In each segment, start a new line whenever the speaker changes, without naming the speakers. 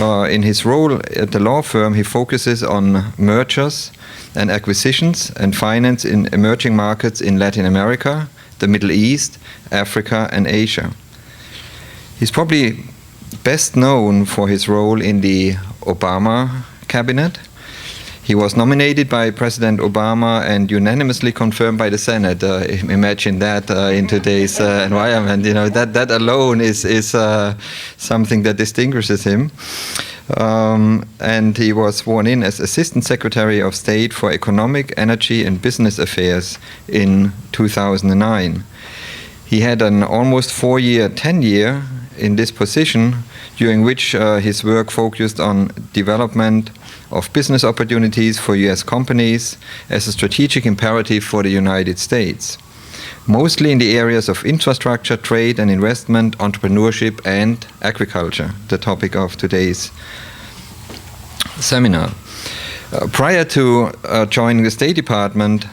In his role at the law firm, he focuses on mergers and acquisitions and finance in emerging markets in Latin America, the Middle East, Africa, and Asia. He's probably best known for his role in the Obama cabinet. He was nominated by President Obama and unanimously confirmed by the Senate. Imagine that in today's environment. You know, that alone is something that distinguishes him. And he was sworn in as Assistant Secretary of State for Economic, Energy and Business Affairs in 2009. He had an almost 4-year tenure in this position, during which his work focused on development of business opportunities for US companies as a strategic imperative for the United States, mostly in the areas of infrastructure, trade and investment, entrepreneurship and agriculture, the topic of today's seminar. Prior to joining the State Department,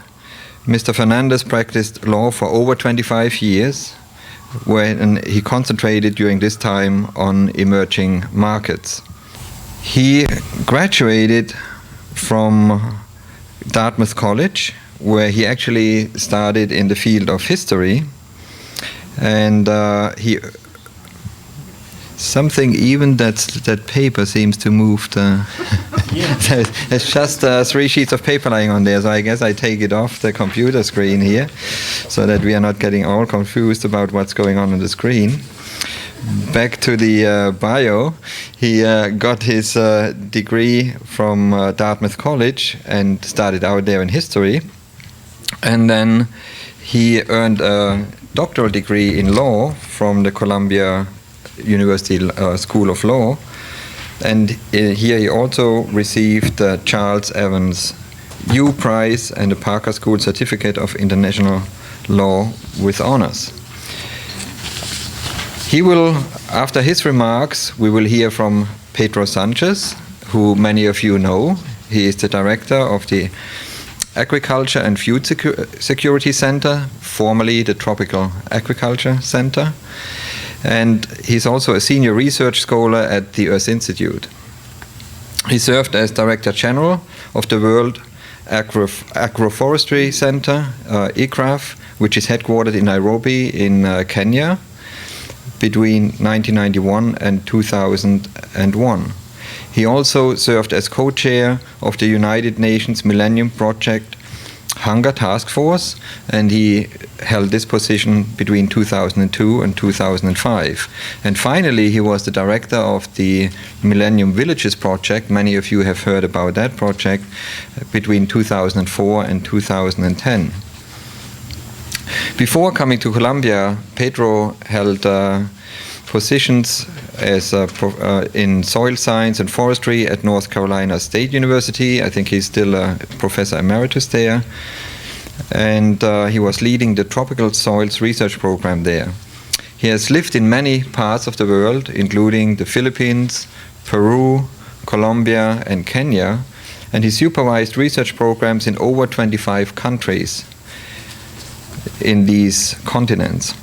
Mr. Fernandez practiced law for over 25 years, when he concentrated during this time on emerging markets. He graduated from Dartmouth College, where he actually started in the field of history, and something even that paper seems to move. There's just 3 sheets of paper lying on there, so I guess I take it off the computer screen here, so that we are not getting all confused about what's going on the screen. Back to the bio, he got his degree from Dartmouth College and started out there in history. And then he earned a doctoral degree in law from the Columbia University School of Law. And here he also received the Charles Evans U Prize and the Parker School Certificate of International Law with honors. He will, after his remarks, we will hear from Pedro Sanchez, who many of you know. He is the director of the Agriculture and Food Security Center, formerly the Tropical Agriculture Center. And he's also a senior research scholar at the Earth Institute. He served as Director General of the World Agroforestry Center, ICRAF, which is headquartered in Nairobi in Kenya, between 1991 and 2001. He also served as co-chair of the United Nations Millennium Project Hunger Task Force, and he held this position between 2002 and 2005. And finally, he was the director of the Millennium Villages Project. Many of you have heard about that project, between 2004 and 2010. Before coming to Columbia, Pedro held positions as in soil science and forestry at North Carolina State University. I think he's still a professor emeritus there. And he was leading the tropical soils research program there. He has lived in many parts of the world, including the Philippines, Peru, Colombia, and Kenya. And he supervised research programs in over 25 countries in these continents.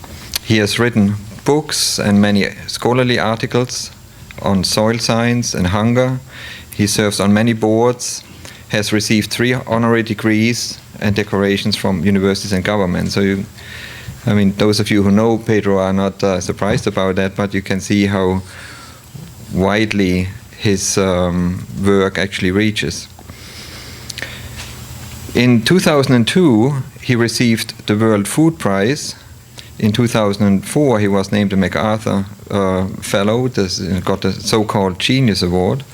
He has written books and many scholarly articles on soil science and hunger. He serves on many boards, has received 3 honorary degrees and decorations from universities and governments. So, those of you who know Pedro are not surprised about that, but you can see how widely his work actually reaches. In 2002, he received the World Food Prize. In 2004, he was named a MacArthur Fellow, got the so-called Genius Award.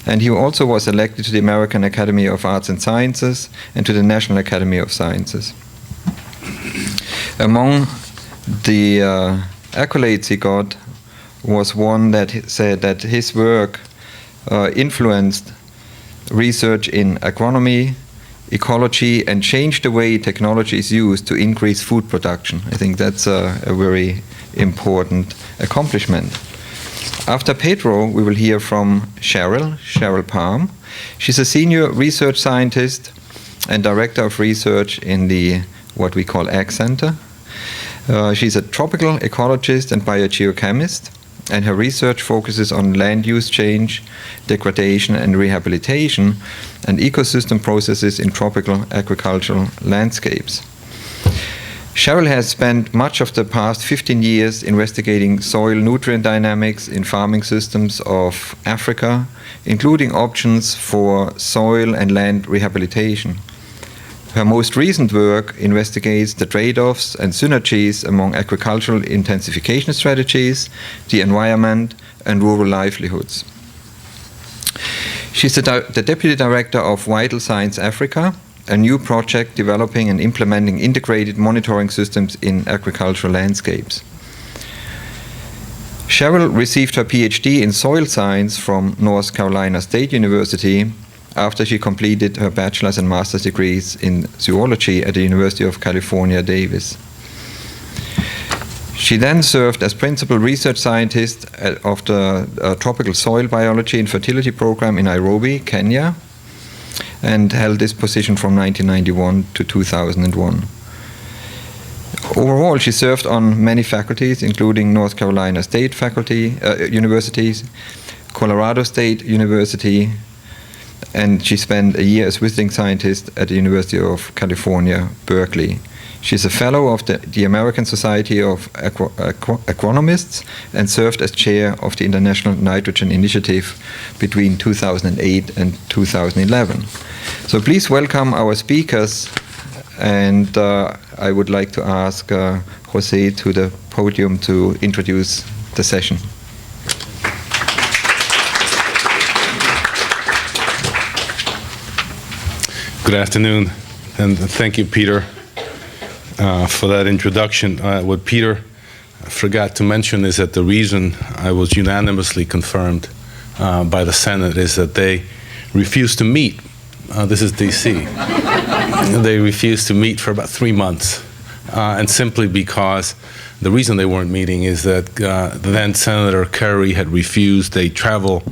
And he also was elected to the American Academy of Arts and Sciences and to the National Academy of Sciences. Among the accolades he got was one that said that his work influenced research in agronomy, ecology, and changed the way technology is used to increase food production. I think that's a very important accomplishment. After Pedro, we will hear from Cheryl Palm. She's a senior research scientist and director of research in the what we call Ag Center. She's a tropical ecologist and biogeochemist, and her research focuses on land use change, degradation and rehabilitation, and ecosystem processes in tropical agricultural landscapes. Cheryl has spent much of the past 15 years investigating soil nutrient dynamics in farming systems of Africa, including options for soil and land rehabilitation. Her most recent work investigates the trade-offs and synergies among agricultural intensification strategies, the environment, and rural livelihoods. She's the Deputy Director of Vital Signs Africa, a new project developing and implementing integrated monitoring systems in agricultural landscapes. Cheryl received her PhD in soil science from North Carolina State University after she completed her bachelor's and master's degrees in zoology at the University of California, Davis. She then served as principal research scientist of the Tropical Soil Biology and Fertility Program in Nairobi, Kenya, and held this position from 1991 to 2001. Overall, she served on many faculties, including North Carolina State Universities, Colorado State University, and she spent a year as visiting scientist at the University of California, Berkeley. She's a fellow of the American Society of Agronomists and served as chair of the International Nitrogen Initiative between 2008 and 2011. So please welcome our speakers, and I would like to ask Jose to the podium to introduce the session.
Good afternoon, and thank you, Peter, for that introduction. What Peter forgot to mention is that the reason I was unanimously confirmed by the Senate is that they refused to meet. This is D.C. They refused to meet for about 3 months, and simply because the reason they weren't meeting is that then Senator Kerry had refused a travel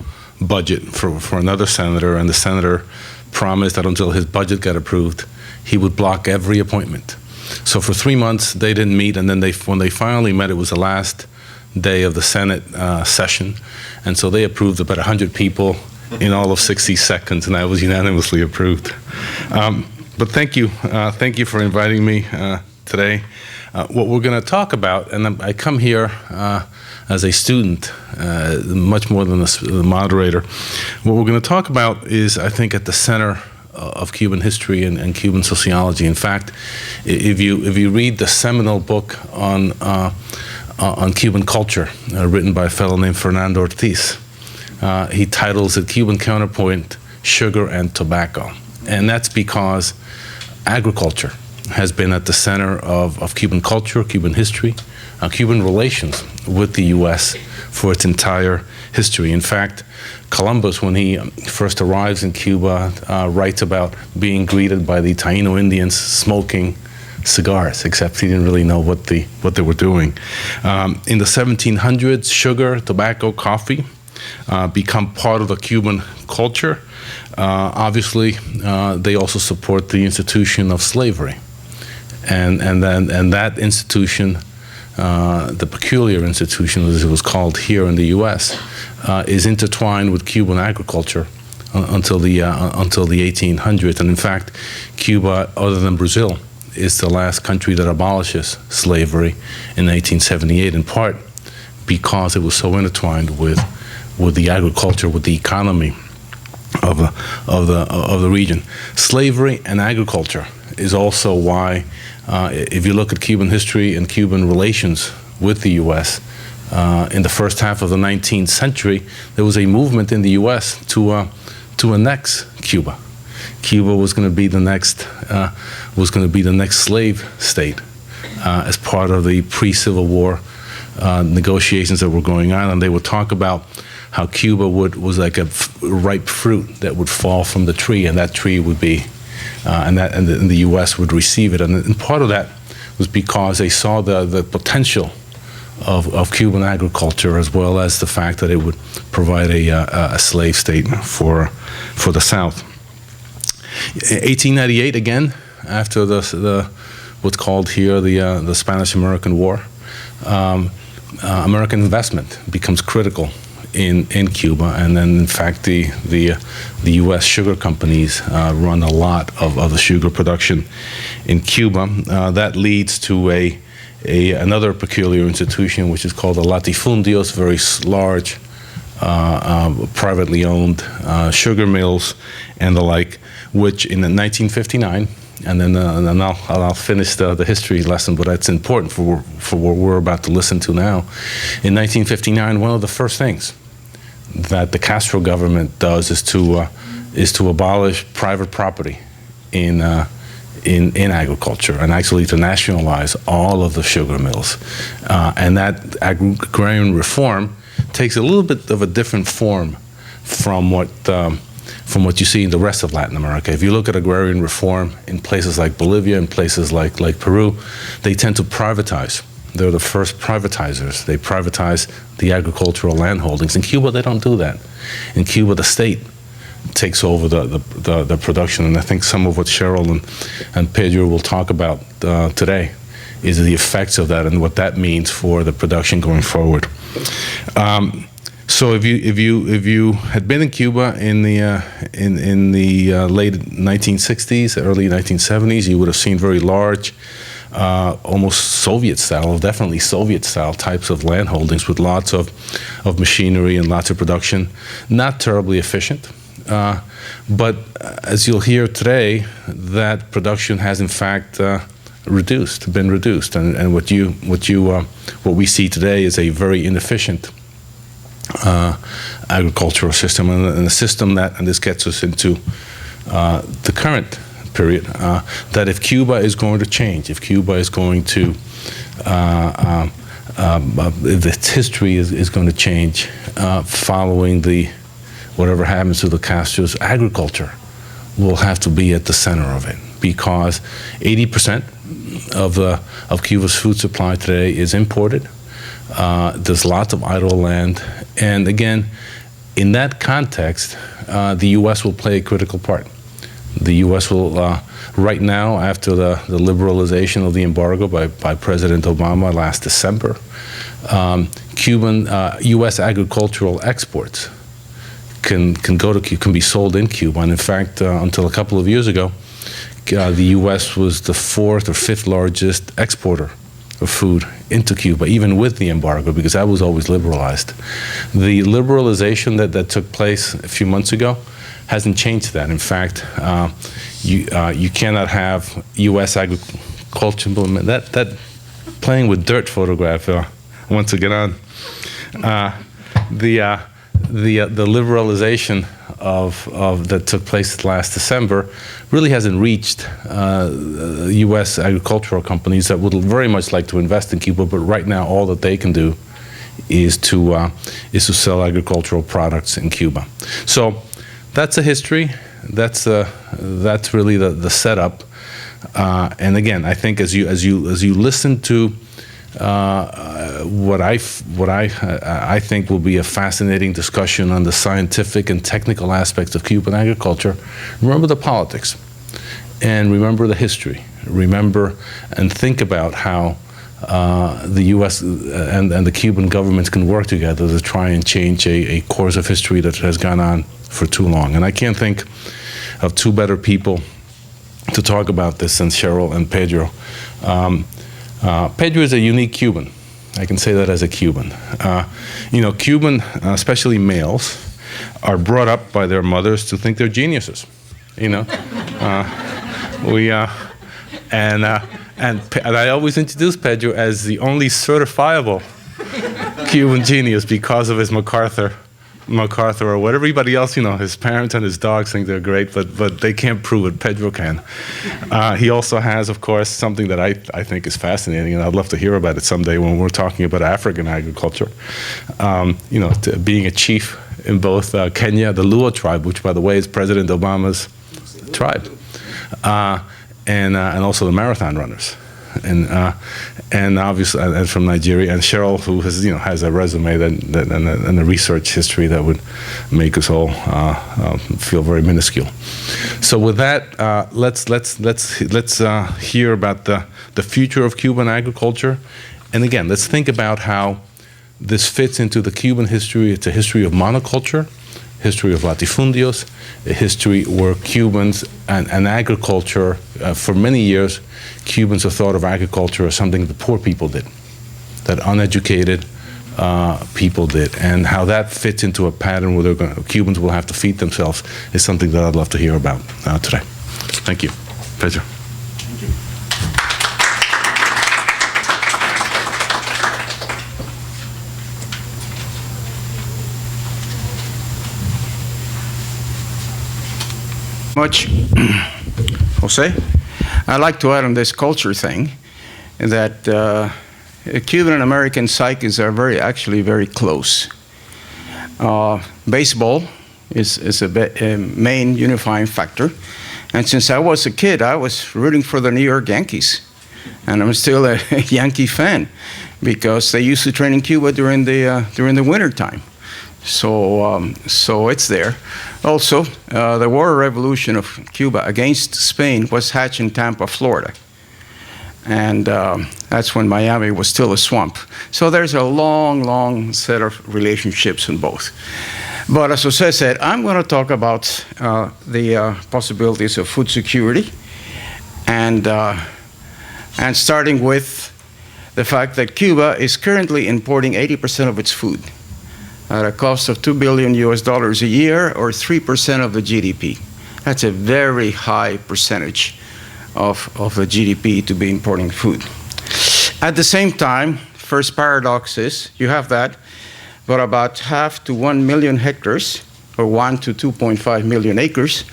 budget for another senator, and the senator promised that until his budget got approved, he would block every appointment. So for 3 months, they didn't meet, and then when they finally met, it was the last day of the Senate session, and so they approved about 100 people in all of 60 seconds, and I was unanimously approved. But thank you for inviting me today. What we're going to talk about, and I come here as a student, much more than the moderator. What we're going to talk about is, I think, at the center of Cuban history and Cuban sociology. In fact, if you read the seminal book on Cuban culture, written by a fellow named Fernando Ortiz, he titles it Cuban Counterpoint, Sugar and Tobacco. And that's because agriculture has been at the center of Cuban culture, Cuban history, Cuban relations with the U.S. for its entire history. In fact, Columbus, when he first arrives in Cuba, writes about being greeted by the Taino Indians smoking cigars, except he didn't really know what they were doing. In the 1700s, sugar, tobacco, coffee become part of the Cuban culture. Obviously, they also support the institution of slavery, and that institution, the peculiar institution as it was called here in the U.S., is intertwined with Cuban agriculture until the 1800s. And in fact, Cuba, other than Brazil, is the last country that abolishes slavery in 1878, in part because it was so intertwined with the agriculture, with the economy of the region. Slavery and agriculture is also why, if you look at Cuban history and Cuban relations with the U.S., in the first half of the 19th century, there was a movement in the U.S. to annex Cuba. Cuba was going to be the next slave state as part of the pre-Civil War negotiations that were going on, and they would talk about how Cuba was like a ripe fruit that would fall from the tree, and that tree would be, and the U.S. would receive it. And part of that was because they saw the potential of Cuban agriculture, as well as the fact that it would provide a slave state for the South. 1898, again, after what's called here the Spanish-American War, American investment becomes critical in Cuba, and then in fact the U.S. sugar companies run a lot of the sugar production in Cuba. That leads to another peculiar institution, which is called the latifundios, very large, privately owned sugar mills and the like, which in 1959, and then I'll finish the history lesson, but that's important for what we're about to listen to now. In 1959, one of the first things that the Castro government does is to abolish private property in agriculture, and actually to nationalize all of the sugar mills. And that agrarian reform takes a little bit of a different form from what you see in the rest of Latin America. If you look at agrarian reform in places like Bolivia and places like Peru, they tend to privatize. They're the first privatizers. They privatize the agricultural land holdings. In Cuba, they don't do that. In Cuba, the state takes over the production, and I think some of what Cheryl and Pedro will talk about today is the effects of that and what that means for the production going forward. So if you had been in Cuba in the late 1960s, early 1970s, you would have seen very large, almost Soviet-style, definitely Soviet-style types of land holdings with lots of machinery and lots of production. Not terribly efficient, but as you'll hear today, that production has in fact been reduced, and what we see today is a very inefficient agricultural system, and a system that, and this gets us into the current period, that if Cuba is going to change, if Cuba is going to, if its history is going to change following whatever happens to the Castros, agriculture will have to be at the center of it, because 80% of Cuba's food supply today is imported. There's lots of idle land, and again, in that context, the U.S. will play a critical part. The U.S. will, right now, after the liberalization of the embargo by President Obama last December, U.S. agricultural exports can be sold in Cuba, and in fact, until a couple of years ago, the U.S. was the 4th or 5th largest exporter of food into Cuba, even with the embargo, because that was always liberalized. The liberalization that took place a few months ago hasn't changed that. In fact, you cannot have U.S. agriculture. That playing with dirt photograph wants to get on. The liberalization of that took place last December really hasn't reached U.S. agricultural companies that would very much like to invest in Cuba, but right now all that they can do is to sell agricultural products in Cuba. So that's a history. That's really the setup. And again, I think as you listen to what I think will be a fascinating discussion on the scientific and technical aspects of Cuban agriculture, remember the politics, and remember the history. Remember and think about how the U.S. and the Cuban governments can work together to try and change a course of history that has gone on for too long. And I can't think of two better people to talk about this than Cheryl and Pedro. Pedro is a unique Cuban. I can say that as a Cuban. Cuban, especially males, are brought up by their mothers to think they're geniuses. And I always introduce Pedro as the only certifiable Cuban genius because of his MacArthur or what everybody else, his parents and his dogs think they're great, but they can't prove it. Pedro can. He also has, of course, something that I think is fascinating, and I'd love to hear about it someday when we're talking about African agriculture. Being a chief in both Kenya, the Luo tribe, which, by the way, is President Obama's tribe, and also the marathon runners. And obviously, and from Nigeria, and Cheryl, who has a resume and a research history that would make us all feel very minuscule. So with that, let's hear about the future of Cuban agriculture, and again, let's think about how this fits into the Cuban history. It's a history of monoculture, history of latifundios, a history where Cubans and agriculture, for many years, Cubans have thought of agriculture as something the poor people did, that uneducated people did, and how that fits into a pattern where Cubans will have to feed themselves is something that I'd love to hear about today. Thank you. Pedro.
Thank you. Much, Jose. I'd like to add on this culture thing that Cuban and American psyches are actually very close. Baseball is a main unifying factor. And since I was a kid, I was rooting for the New York Yankees. And I'm still a Yankee fan because they used to train in Cuba during the winter time. So it's there. Also, the war revolution of Cuba against Spain was hatched in Tampa, Florida. And that's when Miami was still a swamp. So there's a long, long set of relationships in both. But as Jose said, I'm going to talk about the possibilities of food security, and starting with the fact that Cuba is currently importing 80% of its food at a cost of $2 billion a year, or 3% of the GDP. That's a very high percentage of the GDP to be importing food. At the same time, first paradox is you have that, but about half to 1 million hectares, or 1 to 2.5 million acres,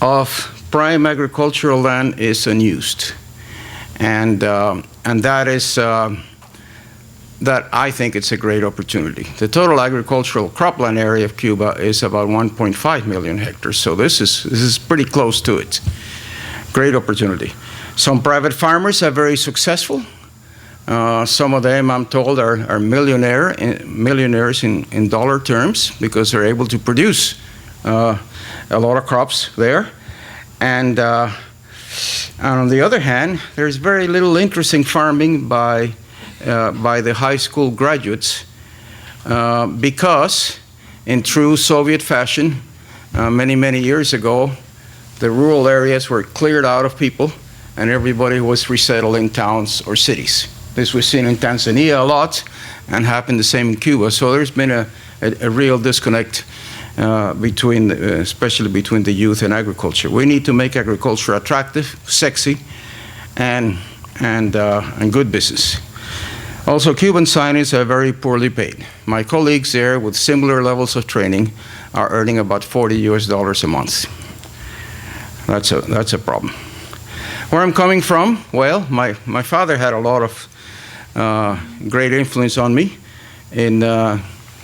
of prime agricultural land is unused. And that is, that I think it's a great opportunity. The total agricultural cropland area of Cuba is about 1.5 million hectares, so this is pretty close to it. Great opportunity. Some private farmers are very successful. Some of them, I'm told, are millionaires in dollar terms because they're able to produce a lot of crops there. And on the other hand, there's very little interest in farming by the high school graduates because, in true Soviet fashion, many years ago, the rural areas were cleared out of people and everybody was resettled in towns or cities. This was seen in Tanzania a lot and happened the same in Cuba. So there's been a real disconnect especially between the youth and agriculture. We need to make agriculture attractive, sexy, and good business. Also, Cuban scientists are very poorly paid. My colleagues there with similar levels of training are earning about $40 a month. That's a problem. Where I'm coming from, well, my father had a lot of great influence on me. He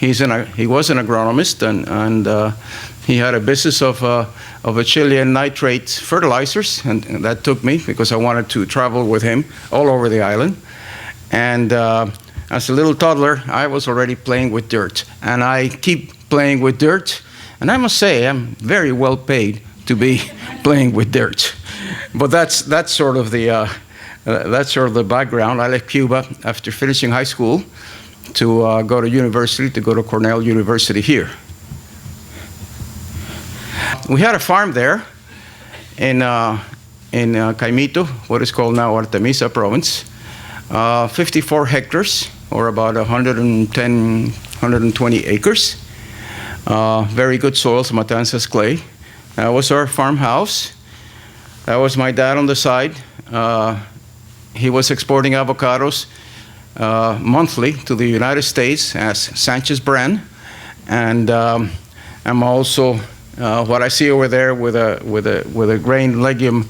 was an agronomist, and he had a business of a Chilean nitrate fertilizers, and that took me because I wanted to travel with him all over the island. And as a little toddler, I was already playing with dirt, and I keep playing with dirt. And I must say, I'm very well paid to be playing with dirt. But that's sort of the background. I left Cuba after finishing high school to go to university, to go to Cornell University here. We had a farm there in Caimito, what is called now Artemisa province, 54 hectares, or about 110, 120 acres. Very good soils, Matanzas clay. That was our farmhouse. That was my dad on the side. He was exporting avocados monthly to the United States as Sanchez brand, and I'm also what I see over there with a grain legume,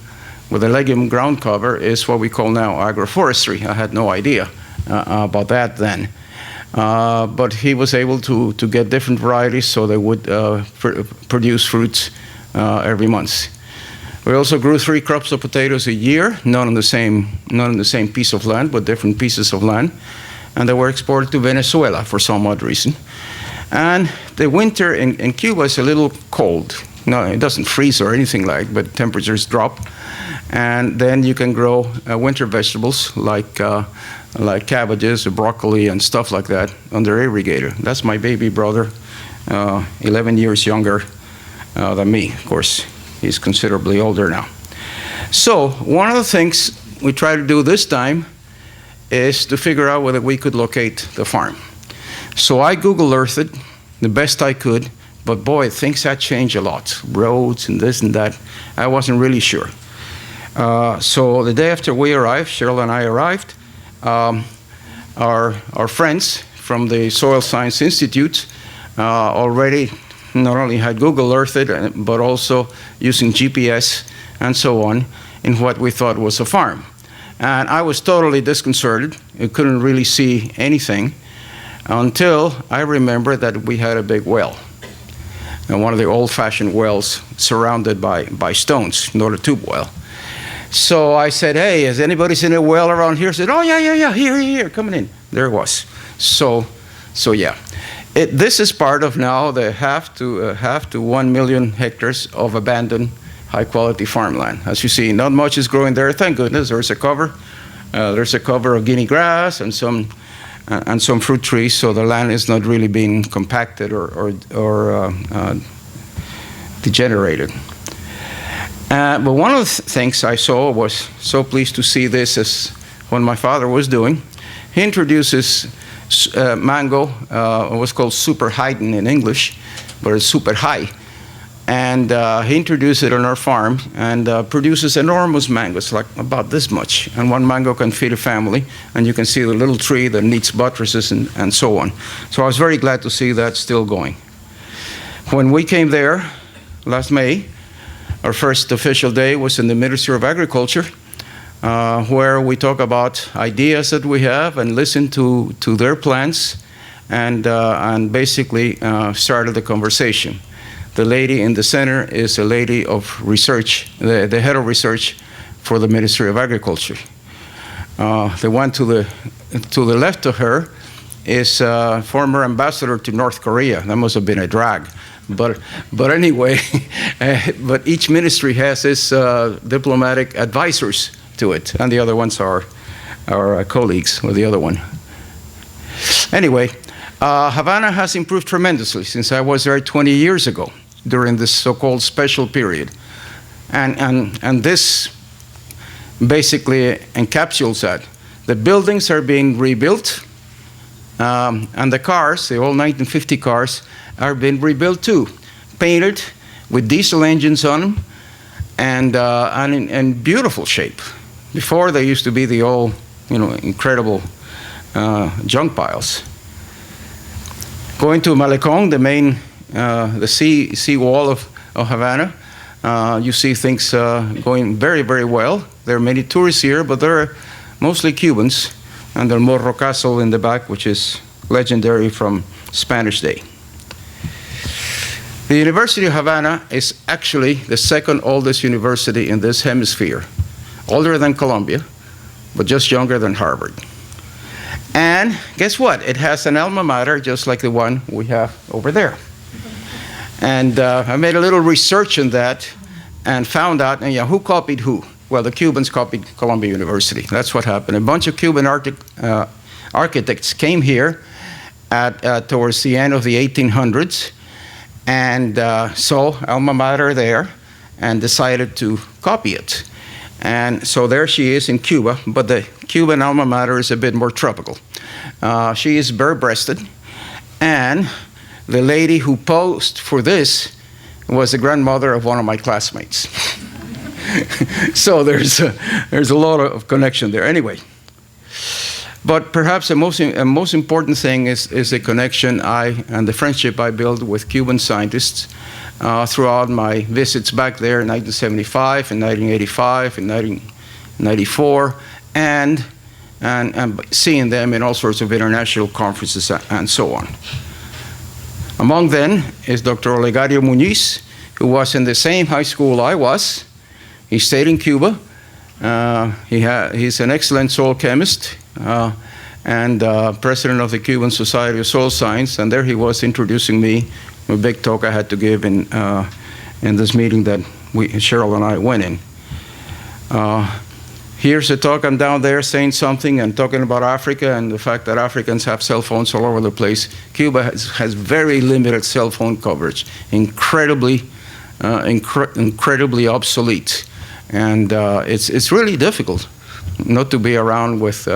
with a legume ground cover is what we call now agroforestry. I had no idea about that then, but he was able to get different varieties so they would produce fruits every month. We also grew 3 crops of potatoes a year, not on the same piece of land, but different pieces of land, and they were exported to Venezuela for some odd reason. And the winter in Cuba is a little cold. No, it doesn't freeze or anything like, but temperatures drop, and then you can grow winter vegetables like like cabbages, broccoli, and stuff like that under irrigator. That's my baby brother, 11 years younger than me. Of course, he's considerably older now. So one of the things we try to do this time is to figure out whether we could locate the farm. So I Google Earthed it the best I could, but boy, things had changed a lot. Roads and this and that. I wasn't really sure. So the day after we arrived, Cheryl and I arrived, our friends from the Soil Science Institute already not only had Google Earthed it, but also using GPS and so on in what we thought was a farm. And I was totally disconcerted. I couldn't really see anything until I remembered that we had a big well. And one of the old-fashioned wells surrounded by stones, not a tube well. So I said, hey, has anybody seen a well around here? I said, oh, yeah, here, coming in. There it was. So yeah. This is part of now the half to 1 million hectares of abandoned high-quality farmland. As you see, not much is growing there. Thank goodness, there's a cover. There's a cover of guinea grass and some fruit trees, so the land is not really being compacted or degenerated. But one of the things I saw, was so pleased to see this, as what my father was doing. He introduces mango, what's called super Haydn in English, but it's super high. And he introduced it on our farm and produces enormous mangoes, like about this much. And one mango can feed a family. And you can see the little tree that needs buttresses and so on. So I was very glad to see that still going. When we came there last May, our first official day was in the Ministry of Agriculture, where we talk about ideas that we have and listen to their plans and basically started the conversation. The lady in the center is a lady of research, the head of research for the Ministry of Agriculture. The one to the left of her is former ambassador to North Korea. That must have been a drag. But anyway, but each ministry has its diplomatic advisors to it, and the other ones are our colleagues with the other one. Anyway, Havana has improved tremendously since I was there 20 years ago during this so-called special period. And this basically encapsulates that. The buildings are being rebuilt, and the cars, the old 1950 cars, are being rebuilt too, painted with diesel engines on them, and in beautiful shape. Before, they used to be the old, incredible junk piles. Going to Malecon, the main, the sea wall of Havana, you see things going very, very well. There are many tourists here, but they're mostly Cubans, and the Morro Castle in the back, which is legendary from Spanish day. The University of Havana is actually the second oldest university in this hemisphere, older than Columbia, but just younger than Harvard. And guess what? It has an alma mater just like the one we have over there. And I made a little research on that and found out, who copied who? Well, the Cubans copied Columbia University. That's what happened. A bunch of Cuban architects came here towards the end of the 1800s and saw alma mater there and decided to copy it. And so there she is in Cuba, but the Cuban alma mater is a bit more tropical. She is bare-breasted, and the lady who posed for this was the grandmother of one of my classmates. So there's a lot of connection there. Anyway, but perhaps the most important thing is the connection and the friendship I built with Cuban scientists throughout my visits back there in 1975, in 1985, in 1994, and seeing them in all sorts of international conferences and so on. Among them is Dr. Olegario Muñiz, who was in the same high school I was. He stayed in Cuba. He's an excellent soil chemist and president of the Cuban Society of Soil Science, and there he was introducing me a big talk I had to give in this meeting that Cheryl and I went in. here's a talk, I'm down there saying something and talking about Africa and the fact that Africans have cell phones all over the place. Cuba has very limited cell phone coverage, incredibly obsolete. And it's really difficult not to be around with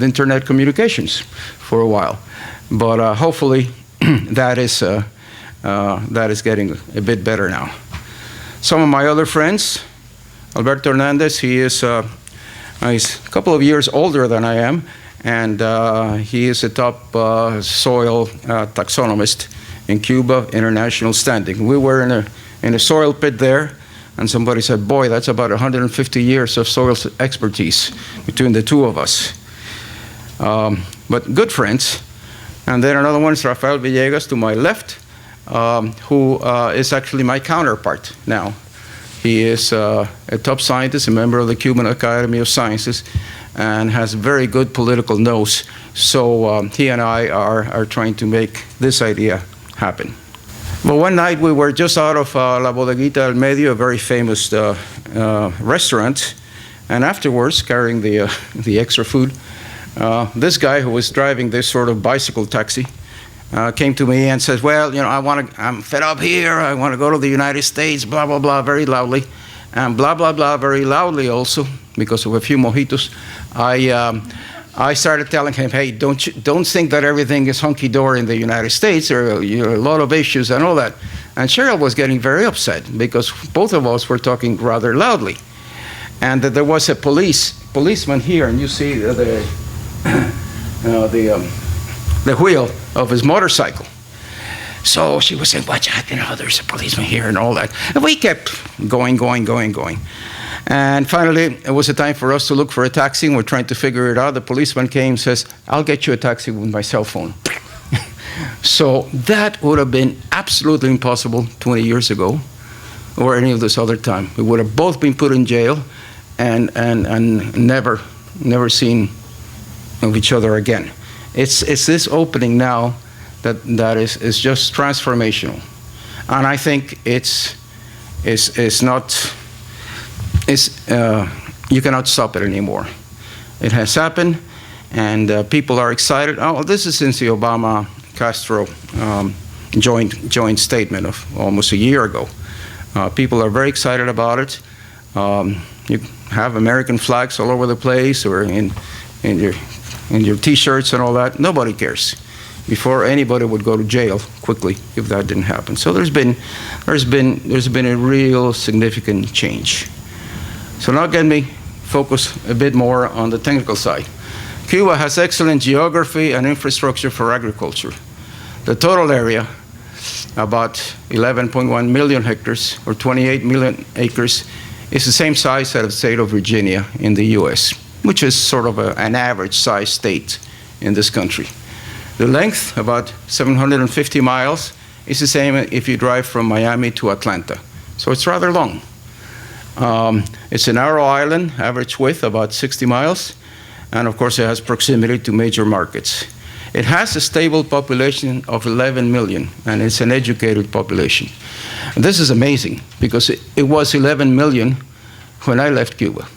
internet communications for a while. But hopefully that is getting a bit better now. Some of my other friends, Alberto Fernandez, he's a couple of years older than I am, and he is a top soil taxonomist in Cuba, international standing. We were in a soil pit there, and somebody said, boy, that's about 150 years of soil expertise between the two of us. But good friends. And then another one is Rafael Villegas to my left, who is actually my counterpart now. He is a top scientist, a member of the Cuban Academy of Sciences, and has very good political nose. So he and I are trying to make this idea happen. Well, one night we were just out of La Bodeguita del Medio, a very famous restaurant, and afterwards, carrying the extra food, this guy who was driving this sort of bicycle taxi came to me and says, well, you know, I'm fed up here, I want to go to the United States, blah, blah, blah, very loudly, and blah, blah, blah, very loudly also, because of a few mojitos. I started telling him, hey, don't think that everything is hunky-dory in the United States. There are a lot of issues and all that. And Cheryl was getting very upset because both of us were talking rather loudly. And there was a policeman here, and you see the wheel of his motorcycle. So she was saying, watch out, you know, there's a policeman here and all that. And we kept going. And finally, it was a time for us to look for a taxi, and we're trying to figure it out. The policeman came and says, I'll get you a taxi with my cell phone. So that would have been absolutely impossible 20 years ago, or any of this other time. We would have both been put in jail and never seen of each other again. It's this opening now that is just transformational. And I think you cannot stop it anymore. It has happened, and people are excited. Oh, this is since the Obama-Castro joint statement of almost a year ago. People are very excited about it. You have American flags all over the place, or in your T-shirts and all that. Nobody cares. Before, anybody would go to jail quickly if that didn't happen. So there's been a real significant change. So now let me focus a bit more on the technical side. Cuba has excellent geography and infrastructure for agriculture. The total area, about 11.1 million hectares, or 28 million acres, is the same size as the state of Virginia in the US, which is sort of an average size state in this country. The length, about 750 miles, is the same if you drive from Miami to Atlanta. So it's rather long. It's a narrow island, average width about 60 miles, and of course it has proximity to major markets. It has a stable population of 11 million, and it's an educated population. And this is amazing, because it was 11 million when I left Cuba.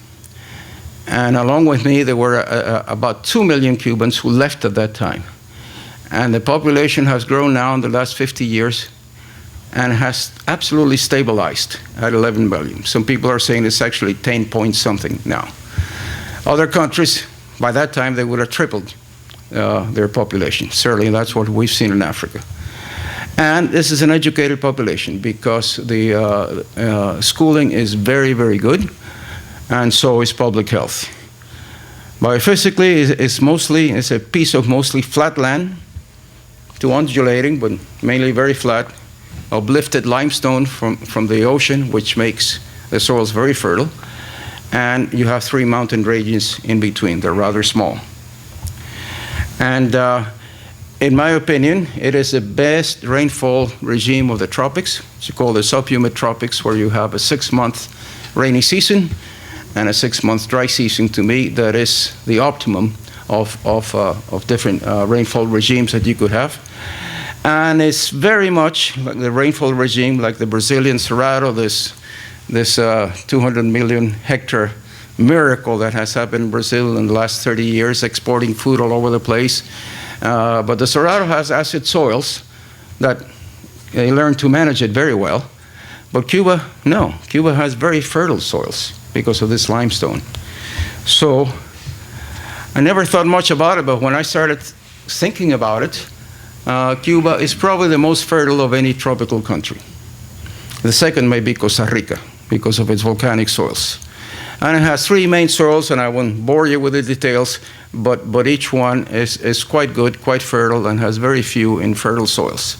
And along with me, there were about 2 million Cubans who left at that time. And the population has grown now in the last 50 years and has absolutely stabilized at 11 million. Some people are saying it's actually 10 point something now. Other countries, by that time, they would have tripled their population. Certainly, that's what we've seen in Africa. And this is an educated population because the schooling is very, very good, and so is public health. Biophysically, it's a piece of mostly flat land, to undulating, but mainly very flat, uplifted limestone from the ocean, which makes the soils very fertile. And you have 3 mountain ranges in between. They're rather small. And in my opinion, it is the best rainfall regime of the tropics. It's called the subhumid tropics, where you have a 6-month rainy season and a 6-month dry season. To me, that is the optimum of different rainfall regimes that you could have. And it's very much like the rainfall regime, like the Brazilian Cerrado, this 200 million hectare miracle that has happened in Brazil in the last 30 years, exporting food all over the place. But the Cerrado has acid soils that they learned to manage it very well. But Cuba, no. Cuba has very fertile soils because of this limestone. So I never thought much about it, but when I started thinking about it, Cuba is probably the most fertile of any tropical country. The second may be Costa Rica because of its volcanic soils. And it has three main soils, and I won't bore you with the details, but each one is quite good, quite fertile, and has very few infertile soils.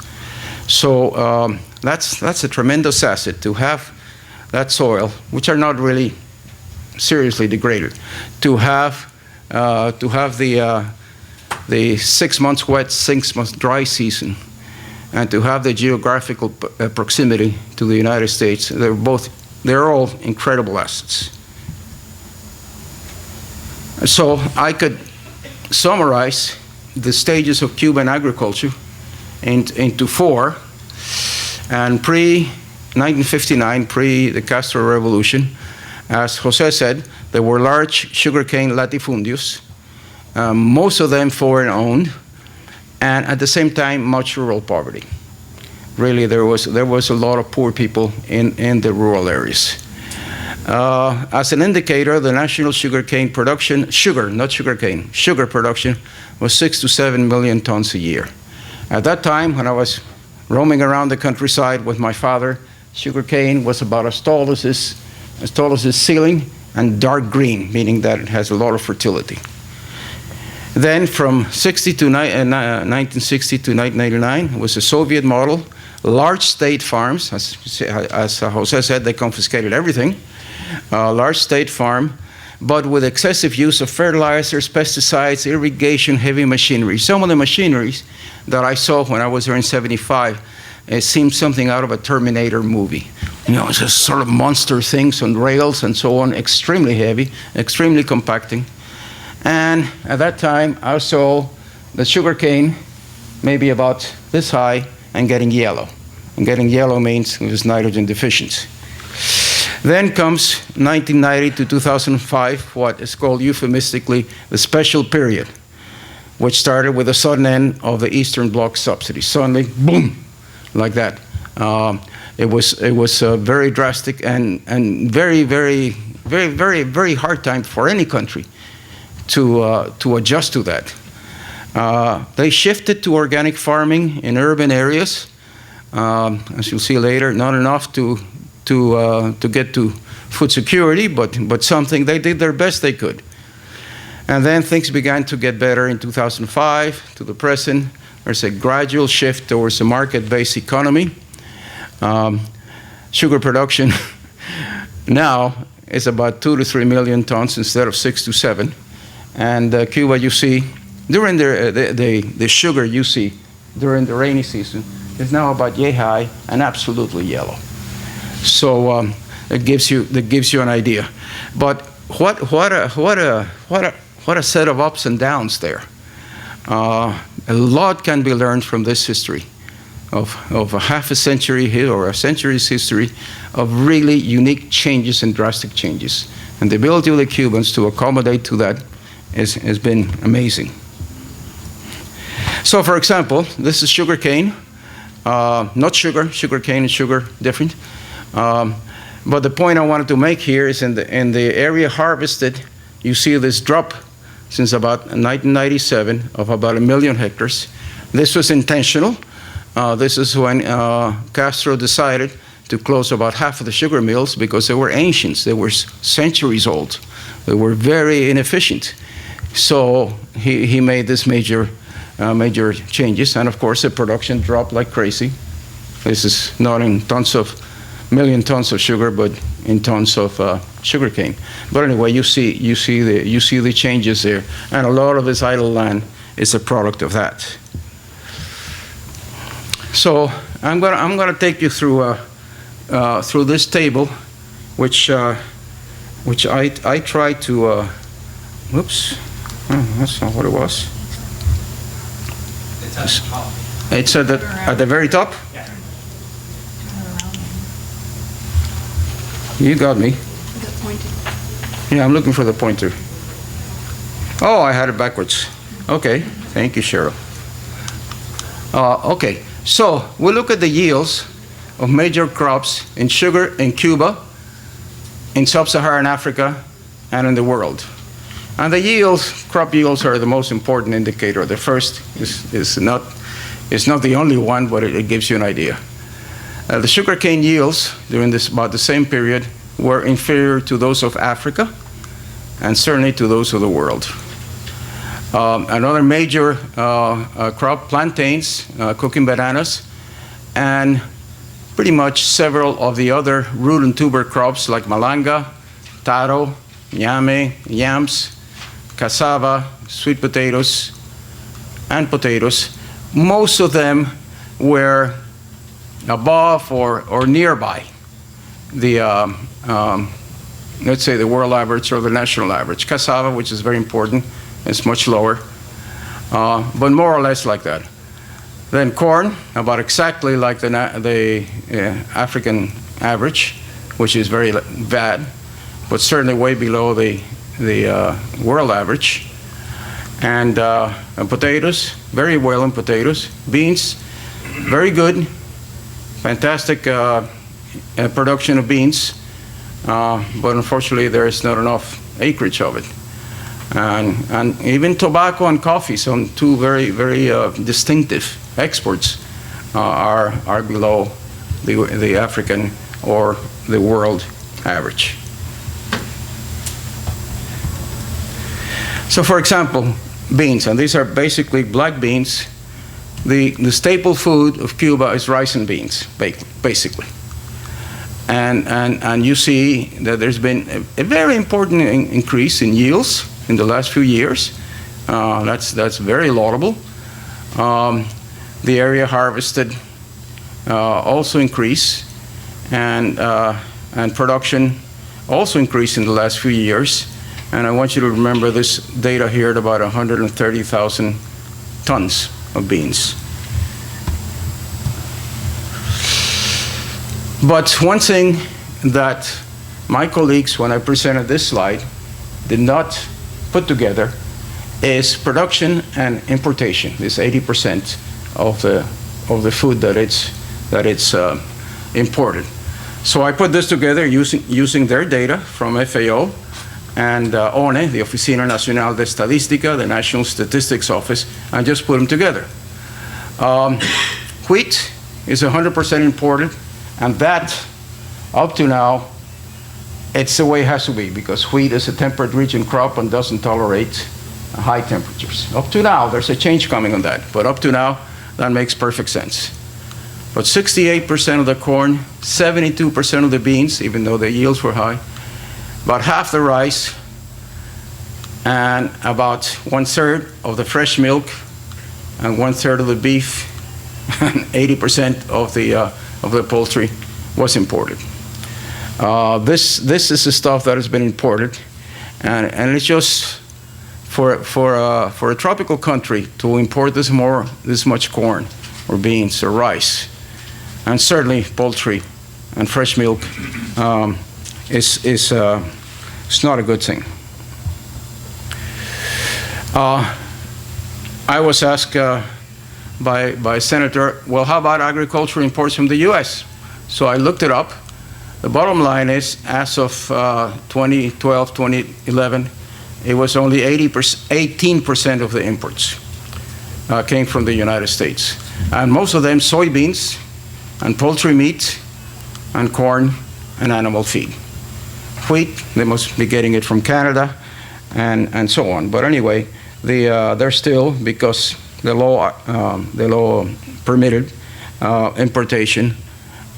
So that's a tremendous asset to have that soil, which are not really seriously degraded, to have the 6 months wet, 6 months dry season, and to have the geographical proximity to the United States. They're all incredible assets. So I could summarize the stages of Cuban agriculture into four. And pre-1959, pre the Castro Revolution, as Jose said, there were large sugarcane latifundios, most of them foreign-owned, and at the same time, much rural poverty. Really, there was a lot of poor people in the rural areas. As an indicator, the national sugarcane production, sugar, not sugarcane, sugar production was 6 to 7 million tons a year. At that time, when I was roaming around the countryside with my father, sugarcane was about as tall as this ceiling and dark green, meaning that it has a lot of fertility. Then from 1960 to 1989 it was a Soviet model, large state farms, as Jose said, they confiscated everything, large state farm, but with excessive use of fertilizers, pesticides, irrigation, heavy machinery. Some of the machineries that I saw when I was there in '75, it seemed something out of a Terminator movie. You know, it's just sort of monster things on rails and so on, extremely heavy, extremely compacting. And at that time, I saw the sugarcane maybe about this high and getting yellow. And getting yellow means it was nitrogen deficient. Then comes 1990 to 2005, what is called euphemistically the special period, which started with the sudden end of the Eastern Bloc subsidies. Suddenly, boom, like that. It was very drastic and very hard time for any country to adjust to that. They shifted to organic farming in urban areas, as you'll see later. Not enough to get to food security, but something. They did their best they could. And then things began to get better in 2005 to the present. There's a gradual shift towards a market-based economy. Sugar production now is about 2 to 3 million tons instead of 6 to 7. And Cuba, you see, during the sugar you see during the rainy season is now about yay high and absolutely yellow. So it gives you an idea. But what a set of ups and downs there. A lot can be learned from this history of a half a century or a century's history of really unique changes and drastic changes. And the ability of the Cubans to accommodate to that has been amazing. So for example, this is sugarcane. Not sugar, sugarcane and sugar, different. But the point I wanted to make here is in the area harvested, you see this drop since about 1997 of about 1 million hectares. This was intentional. This is when Castro decided to close about half of the sugar mills because they were ancient. They were centuries old. They were very inefficient. So he made this major changes, and of course the production dropped like crazy. This is not in tons of million tons of sugar, but in tons of sugarcane. But anyway, you see the changes there, and a lot of this idle land is a product of that. So I'm gonna take you through this table, which I try to. Whoops, that's not what it was.
It's at the top.
It's at the very top.
Yeah.
You got me.
Is it pointed?
Yeah, I'm looking for the pointer. Oh, I had it backwards. Okay, thank you, Cheryl. Okay, so we look at the yields of major crops in sugar in Cuba, in sub-Saharan Africa, and in the world. And the yields, crop yields, are the most important indicator. The first is not the only one, but it gives you an idea. The sugarcane yields during about the same period were inferior to those of Africa, and certainly to those of the world. Another major crop, plantains, cooking bananas, and pretty much several of the other root and tuber crops like malanga, taro, ñame, yams, cassava, sweet potatoes, and potatoes. Most of them were above or nearby the, let's say, the world average or the national average. Cassava, which is very important, is much lower, but more or less like that. Then corn, about exactly like the African average, which is very bad, but certainly way below the world average. And potatoes, very well in potatoes. Beans, very good, fantastic production of beans, but unfortunately there is not enough acreage of it. And even tobacco and coffee, some two very, very distinctive exports, are below the African or the world average. So for example, beans, and these are basically black beans. The staple food of Cuba is rice and beans, basically. And you see that there's been a very important increase in yields in the last few years. That's very laudable. The area harvested also increased, and production also increased in the last few years. And I want you to remember this data here at about 130,000 tons of beans. But one thing that my colleagues, when I presented this slide, did not put together is production and importation. This 80% of the food that it's imported. So I put this together using their data from FAO and ONE, the Oficina Nacional de Estadística, the National Statistics Office, and just put them together. Wheat is 100% imported, and that, up to now, it's the way it has to be, because wheat is a temperate region crop and doesn't tolerate high temperatures. Up to now, there's a change coming on that, but up to now, that makes perfect sense. But 68% of the corn, 72% of the beans, even though the yields were high, about half the rice, and about 1/3 of the fresh milk, and 1/3 of the beef, and 80% of the poultry was imported. This is the stuff that has been imported, and it's just for a tropical country to import this much corn, or beans, or rice, and certainly poultry and fresh milk it's not a good thing. I was asked by a senator, well, how about agricultural imports from the US? So I looked it up. The bottom line is, as of 2012, 2011, it was only 18% of the imports came from the United States. And most of them soybeans, and poultry meat, and corn, and animal feed. Wheat, they must be getting it from Canada, and so on. But anyway, they're still, because the law permitted importation,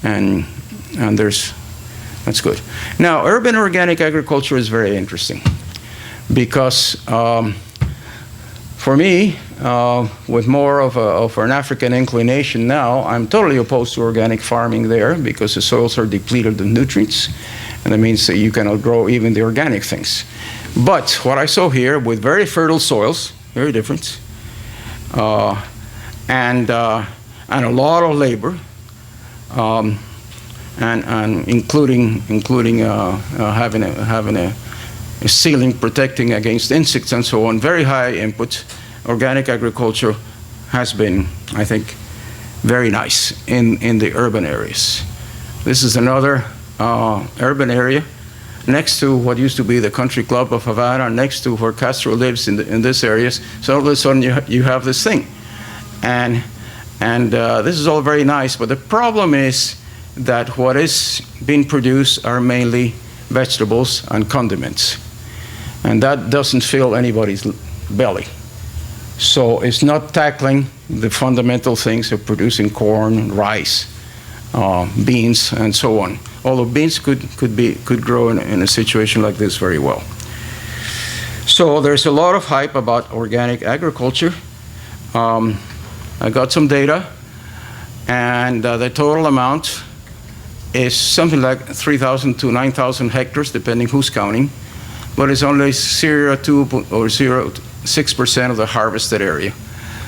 and that's good. Now, urban organic agriculture is very interesting, because for me, with more of an African inclination now, I'm totally opposed to organic farming there, because the soils are depleted of nutrients, and that means that you cannot grow even the organic things. But what I saw here, with very fertile soils, very different, and a lot of labor, and including having ceiling protecting against insects and so on, very high inputs. Organic agriculture has been, I think, very nice in the urban areas. This is another urban area next to what used to be the country club of Havana, next to where Castro lives in this area. So all of a sudden you have this thing. And this is all very nice, but the problem is that what is being produced are mainly vegetables and condiments. And that doesn't fill anybody's belly. So it's not tackling the fundamental things of producing corn, rice, beans, and so on. Although beans could grow in a situation like this very well. So there's a lot of hype about organic agriculture. I got some data, and the total amount is something like 3,000 to 9,000 hectares, depending who's counting, but it's only 0.2 or 0.6% of the harvested area.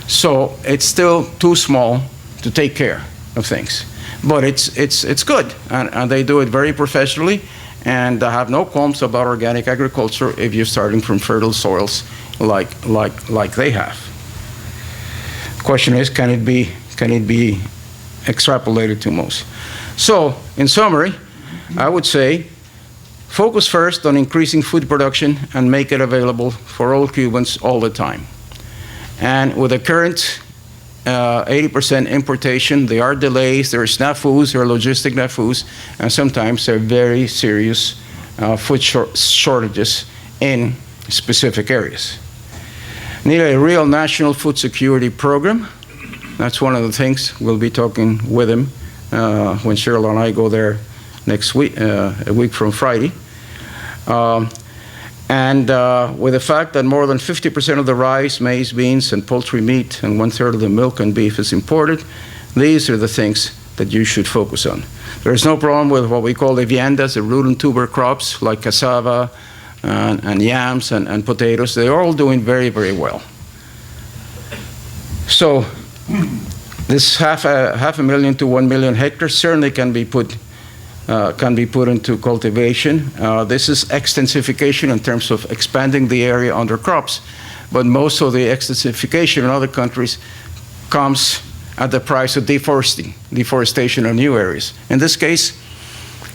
So it's still too small to take care of things. But it's good, and they do it very professionally, and I have no qualms about organic agriculture if you're starting from fertile soils like they have. The question is, can it be extrapolated to most? So, in summary, I would say, focus first on increasing food production and make it available for all Cubans all the time. And with the current 80% importation, there are delays, there are snafus, there are logistic snafus, and sometimes there are very serious food shortages in specific areas. Need a real national food security program. That's one of the things we'll be talking with him when Cheryl and I go there next week, a week from Friday. With the fact that more than 50% of the rice, maize, beans, and poultry meat, and 1/3 of the milk and beef is imported, these are the things that you should focus on. There's no problem with what we call the viandas, the root and tuber crops like cassava and yams and potatoes. They're all doing very, very well. So this half a million to 1 million hectares certainly can be put into cultivation. This is extensification in terms of expanding the area under crops, but most of the extensification in other countries comes at the price of deforestation of new areas. In this case,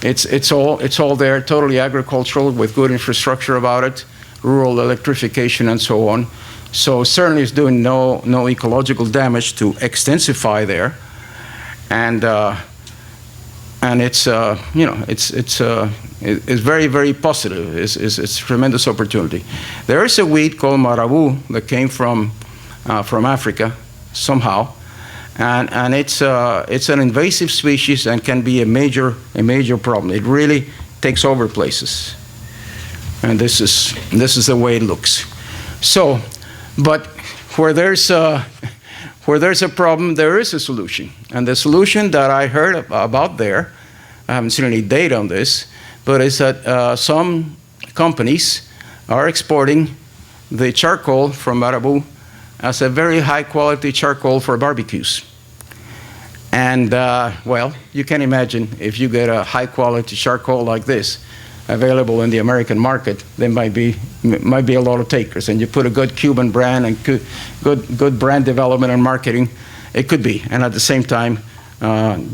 it's all there, totally agricultural with good infrastructure about it, rural electrification and so on. So certainly it's doing no ecological damage to extensify there, and it's it's very, very positive. It's a tremendous opportunity. There is a weed called marabou that came from Africa somehow, and it's an invasive species and can be a major problem. It really takes over places, and this is the way it looks. So, but where there's a problem, there is a solution. And the solution that I heard about there, I haven't seen any data on this, but is that some companies are exporting the charcoal from marabou as a very high quality charcoal for barbecues. And well, you can imagine if you get a high quality charcoal like this available in the American market, there might be a lot of takers. And you put a good Cuban brand and good brand development and marketing, it could be. And at the same time,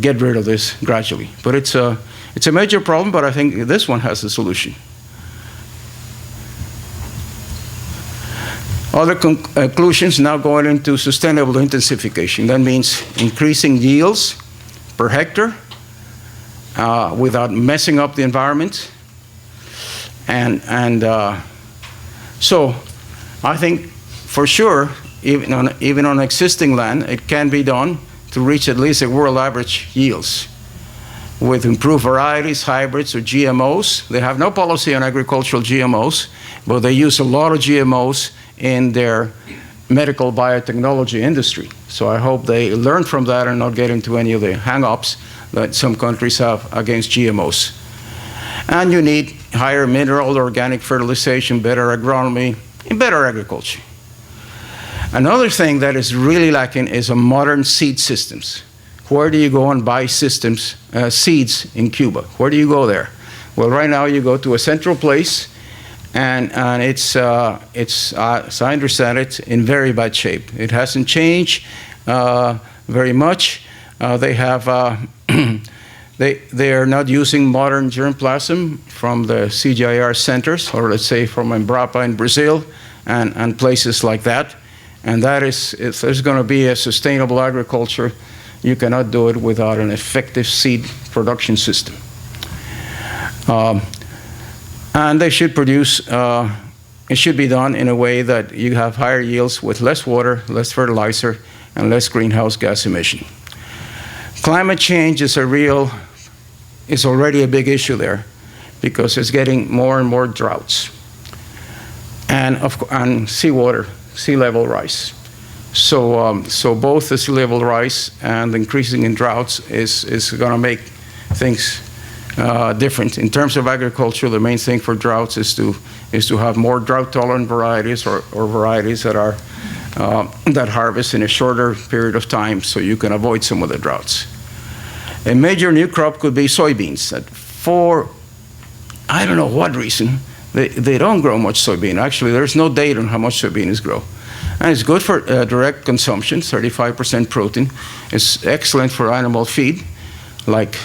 get rid of this gradually. But it's a major problem, but I think this one has a solution. Other conclusions now going into sustainable intensification. That means increasing yields per hectare without messing up the environment. So I think for sure, even on existing land, it can be done to reach at least a world average yields with improved varieties, hybrids, or GMOs. They have no policy on agricultural GMOs, but they use a lot of GMOs in their medical biotechnology industry. So I hope they learn from that and not get into any of the hang-ups that some countries have against GMOs. And you need higher mineral, organic fertilization, better agronomy, and better agriculture. Another thing that is really lacking is a modern seed systems. Where do you go and buy seeds in Cuba? Where do you go there? Well, right now you go to a central place, and it's as I understand it, in very bad shape. It hasn't changed very much. They have they are not using modern germplasm from the CGIAR centers, or let's say from Embrapa in Brazil and places like that. And that is, if there's going to be a sustainable agriculture, you cannot do it without an effective seed production system. And they should produce, it should be done in a way that you have higher yields with less water, less fertilizer, and less greenhouse gas emission. Climate change is already a big issue there, because it's getting more and more droughts. And sea level rise. So both the sea level rise and increasing in droughts is going to make things different. In terms of agriculture, the main thing for droughts is to have more drought-tolerant varieties, or varieties that are that harvest in a shorter period of time, so you can avoid some of the droughts. A major new crop could be soybeans. That for I don't know what reason, they don't grow much soybean. Actually, there's no data on how much soybeans grow. And it's good for direct consumption, 35% protein. It's excellent for animal feed, like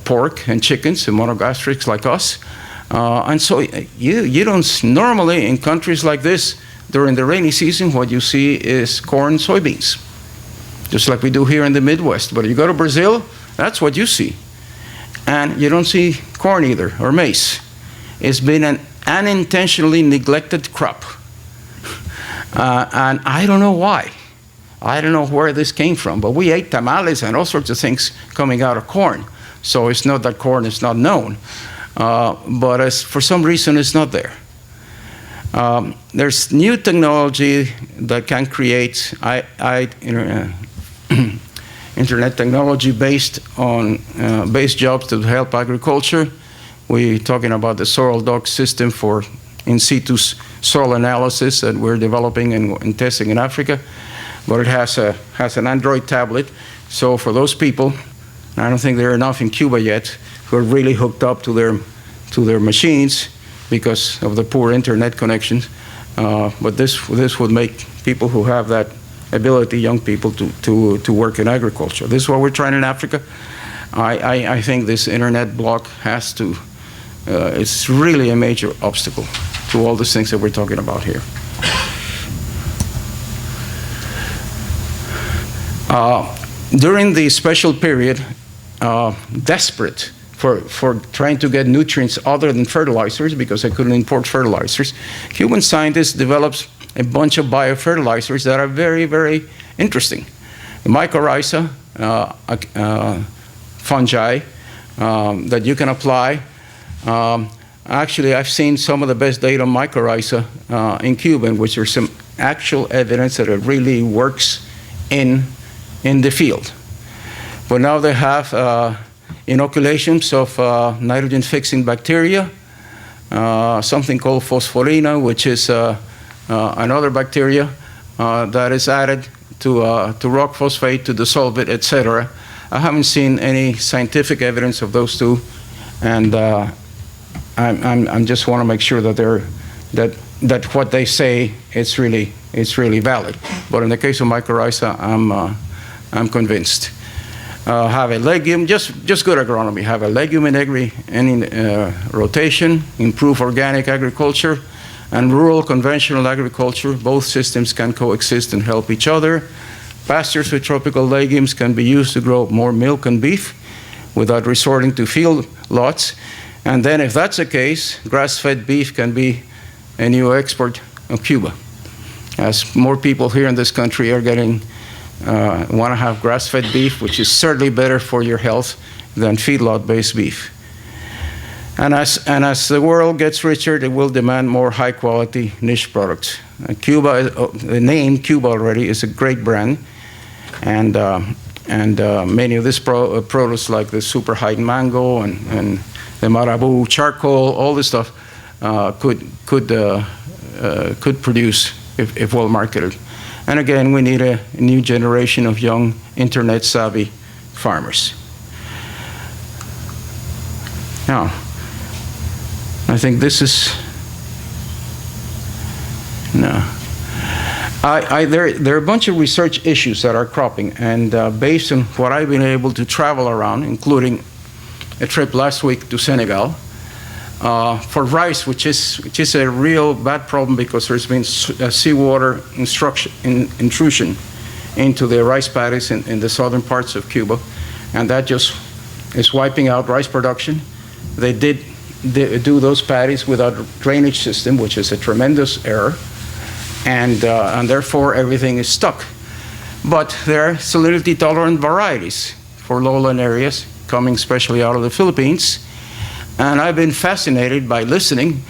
pork and chickens and monogastrics like us. And so you don't normally, in countries like this, during the rainy season, what you see is corn, soybeans, just like we do here in the Midwest. But if you go to Brazil, that's what you see. And you don't see corn either, or maize. It's been an unintentionally neglected crop. And I don't know why. I don't know where this came from, but we ate tamales and all sorts of things coming out of corn. So it's not that corn is not known, but for some reason it's not there. There's new technology that can create internet technology based on base jobs to help agriculture. We're talking about the soil dog system for in situ soil analysis that we're developing and testing in Africa. But it has an Android tablet. So for those people, I don't think there are enough in Cuba yet who are really hooked up to their machines because of the poor internet connections. But this would make people who have that ability, young people, to work in agriculture. This is what we're trying in Africa. I think this internet block has to, it's really a major obstacle to all these things that we're talking about here. During the special period, desperate for trying to get nutrients other than fertilizers, because they couldn't import fertilizers, Cuban scientists developed a bunch of biofertilizers that are very, very interesting. The mycorrhiza fungi that you can apply. Actually, I've seen some of the best data on mycorrhiza in Cuba, in which there's some actual evidence that it really works in the field. But now they have inoculations of nitrogen-fixing bacteria, something called phosphorina, which is another bacteria that is added to rock phosphate to dissolve it, etc. I haven't seen any scientific evidence of those two, and I just want to make sure that that what they say it's really valid. But in the case of mycorrhiza, I'm convinced. Have a legume, just good agronomy. Have a legume in every rotation. Improve organic agriculture and rural conventional agriculture. Both systems can coexist and help each other. Pastures with tropical legumes can be used to grow more milk and beef without resorting to field lots. And then if that's the case, grass-fed beef can be a new export of Cuba. As more people here in this country are getting, want to have grass-fed beef, which is certainly better for your health than feedlot-based beef. And as the world gets richer, it will demand more high-quality niche products. Cuba, the name Cuba already is a great brand, and many of these produce like the super high mango and the Marabou charcoal, all this stuff could produce if well marketed. And again, we need a new generation of young internet-savvy farmers. Now, I think this is No. There are a bunch of research issues that are cropping, and based on what I've been able to travel around, including a trip last week to Senegal, for rice, which is a real bad problem because there's been seawater intrusion into the rice paddies in the southern parts of Cuba, and that just is wiping out rice production. They do those paddies without a drainage system, which is a tremendous error, and therefore everything is stuck. But there are salinity-tolerant varieties for lowland areas, coming especially out of the Philippines, and I've been fascinated by listening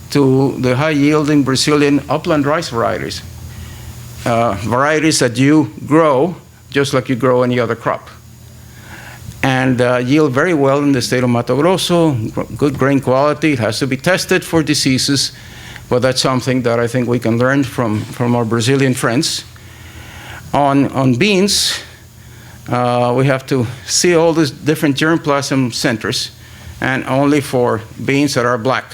to the high-yielding Brazilian upland rice varieties, varieties that you grow just like you grow any other crop, and yield very well in the state of Mato Grosso, good grain quality. It has to be tested for diseases, but that's something that I think we can learn from our Brazilian friends. On beans, we have to see all these different germplasm centers, and only for beans that are black.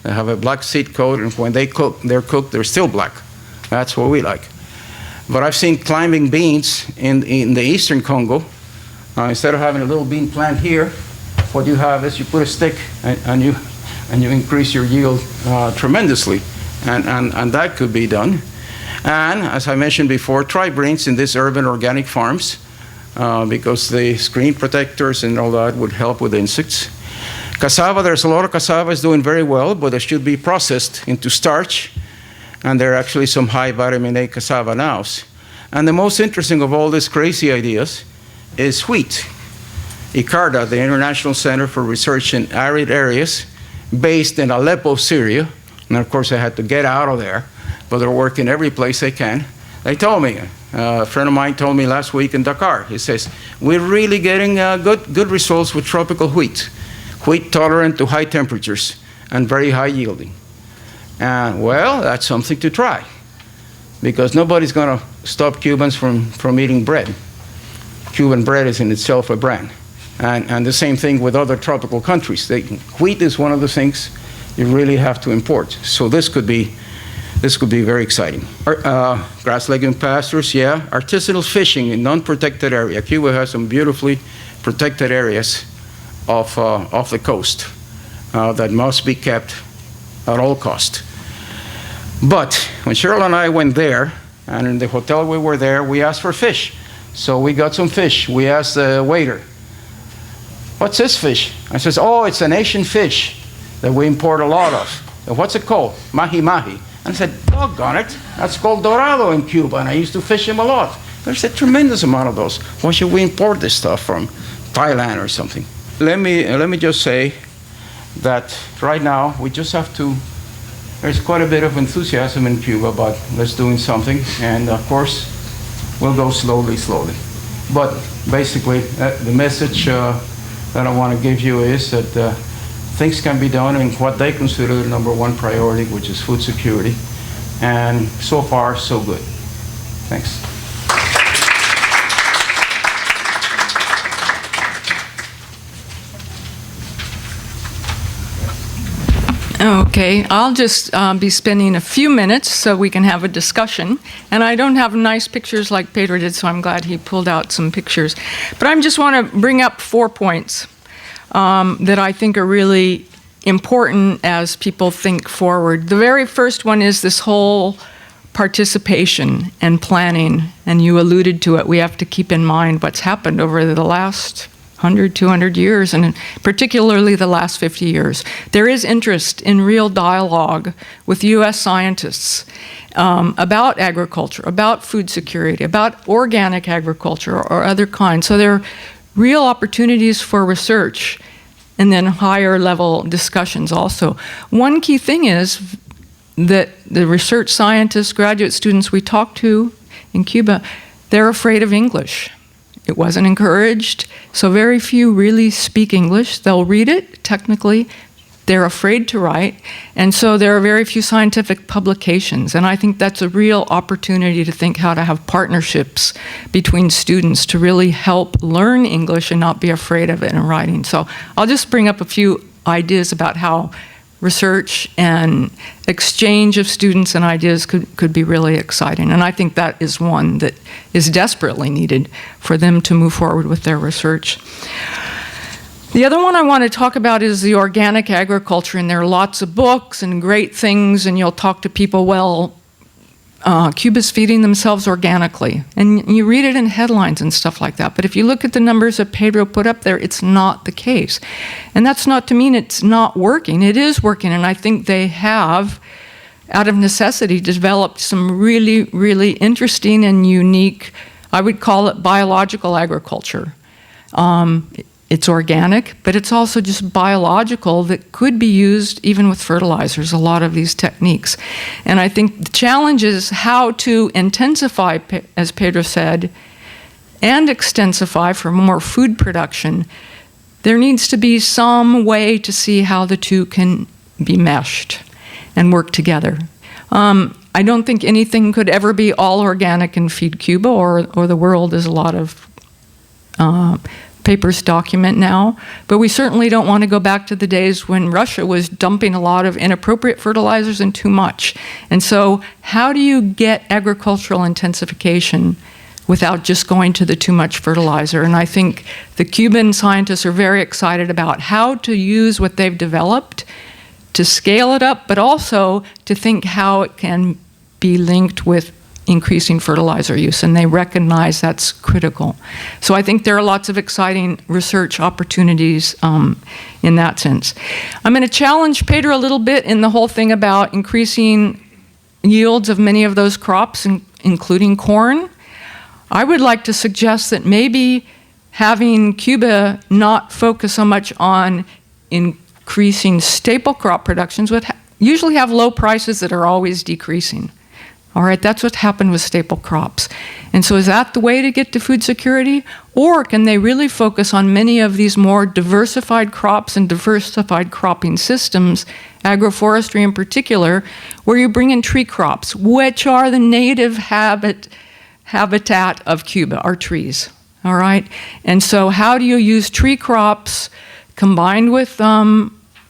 They have a black seed coat, and when they're cooked, they're still black. That's what we like. But I've seen climbing beans in the eastern Congo. Instead of having a little bean plant here, what you have is you put a stick and you increase your yield tremendously, and that could be done. And as I mentioned before, try greens in these urban organic farms because the screen protectors and all that would help with insects. Cassava, there's a lot of cassava is doing very well, but it should be processed into starch, and there are actually some high vitamin A cassava nows. And the most interesting of all these crazy ideas is wheat. ICARDA, the International Center for Research in Arid Areas, based in Aleppo, Syria, and of course I had to get out of there, but they're working every place they can. They told me, a friend of mine told me last week in Dakar, he says, we're really getting good results with tropical wheat tolerant to high temperatures and very high yielding. Well, that's something to try, because nobody's going to stop Cubans from eating bread. Cuban bread is in itself a brand. And the same thing with other tropical countries. Wheat is one of the things you really have to import. So this could be very exciting. Grass legume pastures, yeah. Artisanal fishing in non-protected area. Cuba has some beautifully protected areas off the coast that must be kept at all cost. But when Cheryl and I went there, and in the hotel we were there, we asked for fish. So we got some fish. We asked the waiter, what's this fish? I says, oh, it's an Asian fish that we import a lot of. And what's it called? Mahi-mahi. And I said, doggone it, that's called dorado in Cuba, and I used to fish them a lot. There's a tremendous amount of those. Why should we import this stuff from Thailand or something? Let me just say that right now we just have to, there's quite a bit of enthusiasm in Cuba about let's doing something, and of course we'll go slowly. But basically the message that I want to give you is that things can be done in what they consider the #1 priority, which is food security, and so far so good. Thanks.
Okay, I'll just be spending a few minutes so we can have a discussion. And I don't have nice pictures like Pedro did, so I'm glad he pulled out some pictures. But I just want to bring up 4 points that I think are really important as people think forward. The very first one is this whole participation and planning, and you alluded to it. We have to keep in mind what's happened over the last 100, 200 years, and particularly the last 50 years. There is interest in real dialogue with U.S. scientists about agriculture, about food security, about organic agriculture or other kinds. So there are real opportunities for research and then higher level discussions also. One key thing is that the research scientists, graduate students we talk to in Cuba, they're afraid of English. It wasn't encouraged, so very few really speak English. They'll read it technically. They're afraid to write, and so there are very few scientific publications. And I think that's a real opportunity to think how to have partnerships between students to really help learn English and not be afraid of it in writing. So I'll just bring up a few ideas about how research and exchange of students and ideas could be really exciting. And I think that is one that is desperately needed for them to move forward with their research. The other one I want to talk about is the organic agriculture, and there are lots of books and great things, and you'll talk to people, well, Cuba's feeding themselves organically. And you read it in headlines and stuff like that. But if you look at the numbers that Pedro put up there, it's not the case. And that's not to mean it's not working. It is working, and I think they have, out of necessity, developed some really, really interesting and unique, I would call it biological agriculture. It's organic, but it's also just biological that could be used even with fertilizers, a lot of these techniques. And I think the challenge is how to intensify, as Pedro said, and extensify for more food production. There needs to be some way to see how the two can be meshed and work together. I don't think anything could ever be all organic and feed Cuba or the world, as a lot of papers document now, but we certainly don't want to go back to the days when Russia was dumping a lot of inappropriate fertilizers and too much. And so how do you get agricultural intensification without just going to the too much fertilizer? And I think the Cuban scientists are very excited about how to use what they've developed to scale it up, but also to think how it can be linked with increasing fertilizer use, and they recognize that's critical. So I think there are lots of exciting research opportunities in that sense. I'm going to challenge Pedro a little bit in the whole thing about increasing yields of many of those crops, including corn. I would like to suggest that maybe having Cuba not focus so much on increasing staple crop productions would usually have low prices that are always decreasing. All right, that's what happened with staple crops. And so is that the way to get to food security? Or can they really focus on many of these more diversified crops and diversified cropping systems, agroforestry in particular, where you bring in tree crops, which are the native habitat of Cuba, are trees. All right? And so how do you use tree crops combined with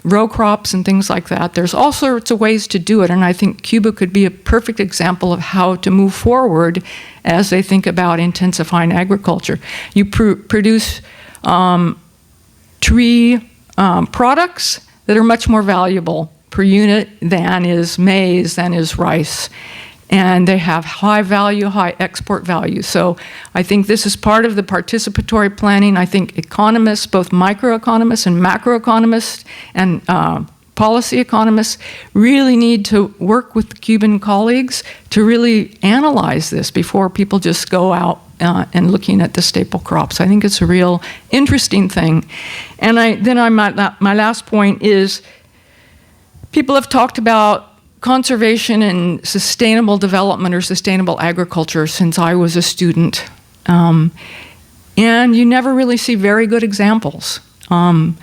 row crops and things like that? There's all sorts of ways to do it, and I think Cuba could be a perfect example of how to move forward as they think about intensifying agriculture. You produce tree products that are much more valuable per unit than is maize, than is rice. And they have high value, high export value. So I think this is part of the participatory planning. I think economists, both microeconomists and macroeconomists and policy economists, really need to work with the Cuban colleagues to really analyze this before people just go out and looking at the staple crops. I think it's a real interesting thing. And my last point is, people have talked about conservation and sustainable development or sustainable agriculture since I was a student. And you never really see very good examples. One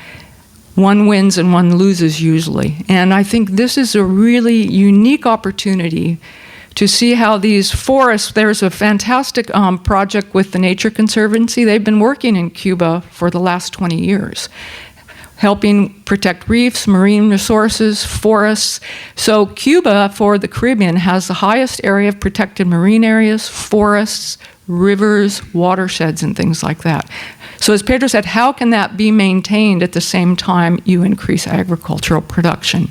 wins and one loses usually. And I think this is a really unique opportunity to see how these forests, there's a fantastic project with the Nature Conservancy. They've been working in Cuba for the last 20 years. Helping protect reefs, marine resources, forests. So Cuba, for the Caribbean, has the highest area of protected marine areas, forests, rivers, watersheds, and things like that. So as Pedro said, how can that be maintained at the same time you increase agricultural production?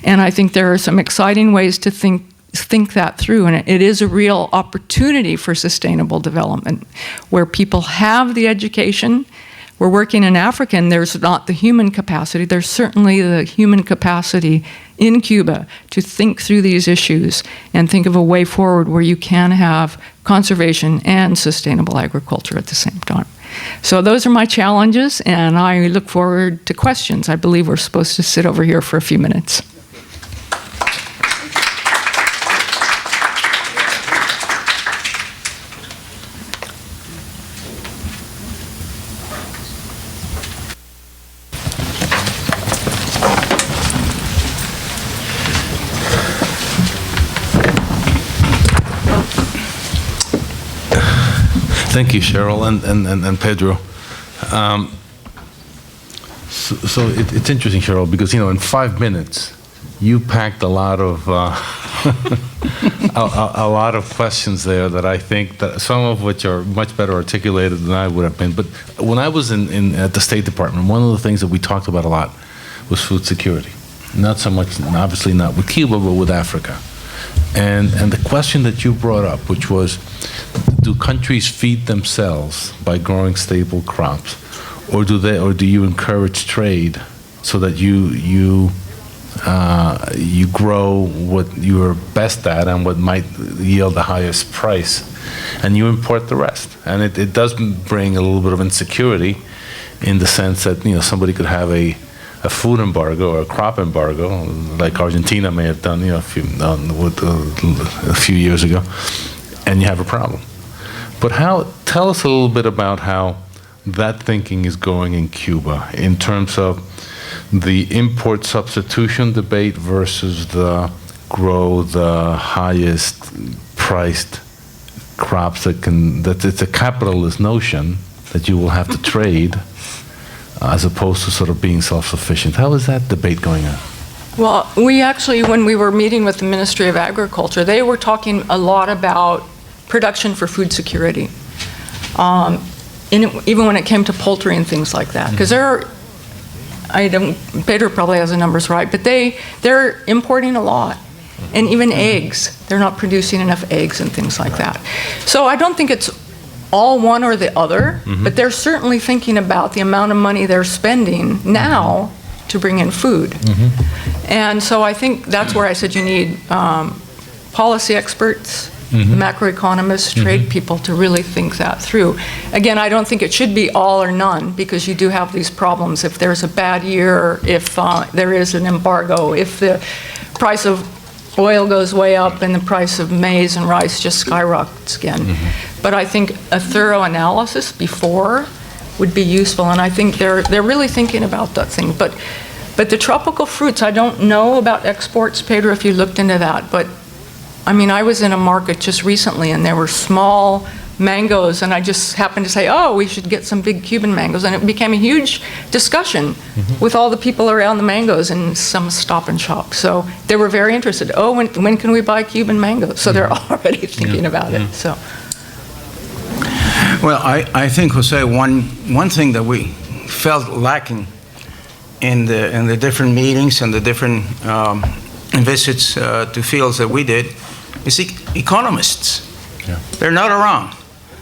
And I think there are some exciting ways to think that through, and it is a real opportunity for sustainable development, where people have the education. We're working in Africa, and there's not the human capacity. There's certainly the human capacity in Cuba to think through these issues and think of a way forward where you can have conservation and sustainable agriculture at the same time. So those are my challenges, and I look forward to questions. I believe we're supposed to sit over here for a few minutes.
Thank you, Cheryl and Pedro. So it's interesting, Cheryl, because in 5 minutes you packed a lot of a lot of questions there that I think that some of which are much better articulated than I would have been. But when I was at the State Department, one of the things that we talked about a lot was food security. Not so much, obviously not with Cuba, but with Africa. And the question that you brought up, which was, do countries feed themselves by growing staple crops, or do you encourage trade so that you grow what you're best at and what might yield the highest price, and you import the rest? And it does bring a little bit of insecurity in the sense that somebody could have a food embargo or a crop embargo, like Argentina may have done a few years ago, and you have a problem. But tell us a little bit about how that thinking is going in Cuba in terms of the import substitution debate versus grow the highest priced crops that it's a capitalist notion that you will have to trade as opposed to sort of being self-sufficient. How is that debate going on?
Well, we actually, when we were meeting with the Ministry of Agriculture, they were talking a lot about production for food security, even when it came to poultry and things like that. Because Pedro probably has the numbers right, but they're importing a lot. And even eggs, they're not producing enough eggs and things like that. So I don't think it's all one or the other, but they're certainly thinking about the amount of money they're spending now to bring in food. And so I think that's where I said you need policy experts, macroeconomists, trade people to really think that through. Again, I don't think it should be all or none, because you do have these problems. If there's a bad year, if there is an embargo, if the price of oil goes way up and the price of maize and rice just skyrockets again. But I think a thorough analysis before would be useful, and I think they're really thinking about that thing. But the tropical fruits, I don't know about exports, Pedro, if you looked into that. But I mean, I was in a market just recently, and there were small mangoes, and I just happened to say, oh, we should get some big Cuban mangoes, and it became a huge discussion with all the people around the mangoes in some Stop and Shop. So they were very interested. Oh, when can we buy Cuban mangoes? So they're already thinking about it. So.
Well, I think, Jose, one thing that we felt lacking in the different meetings and the different visits to fields that we did is economists. Yeah. They're not around.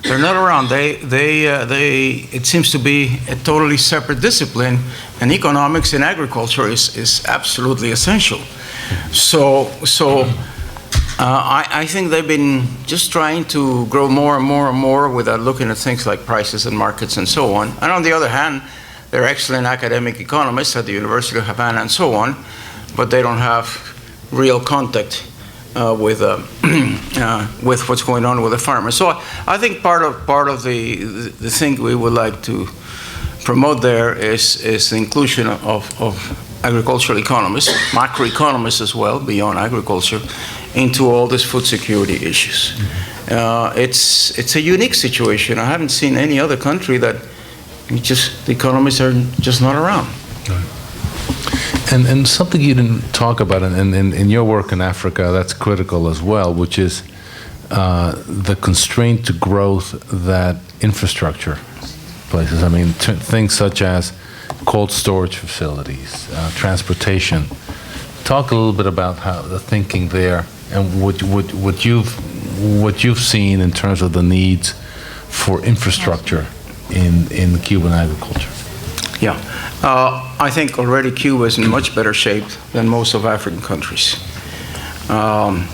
They're not around. It seems to be a totally separate discipline, and economics in agriculture is absolutely essential. So I think they've been just trying to grow more and more and more without looking at things like prices and markets and so on. And on the other hand, they're excellent academic economists at the University of Havana and so on, but they don't have real contact with what's going on with the farmers. So I think part of the thing we would like to promote there is the inclusion of agricultural economists, macroeconomists as well, beyond agriculture, into all these food security issues. It's a unique situation. I haven't seen any other country that the economists are just not around.
Right. And something you didn't talk about in your work in Africa that's critical as well, which is the constraint to growth that infrastructure places. I mean, things such as cold storage facilities, transportation. Talk a little bit about how the thinking there and what you've seen in terms of the needs for infrastructure in Cuban agriculture.
Yeah, I think already Cuba is in much better shape than most of African countries.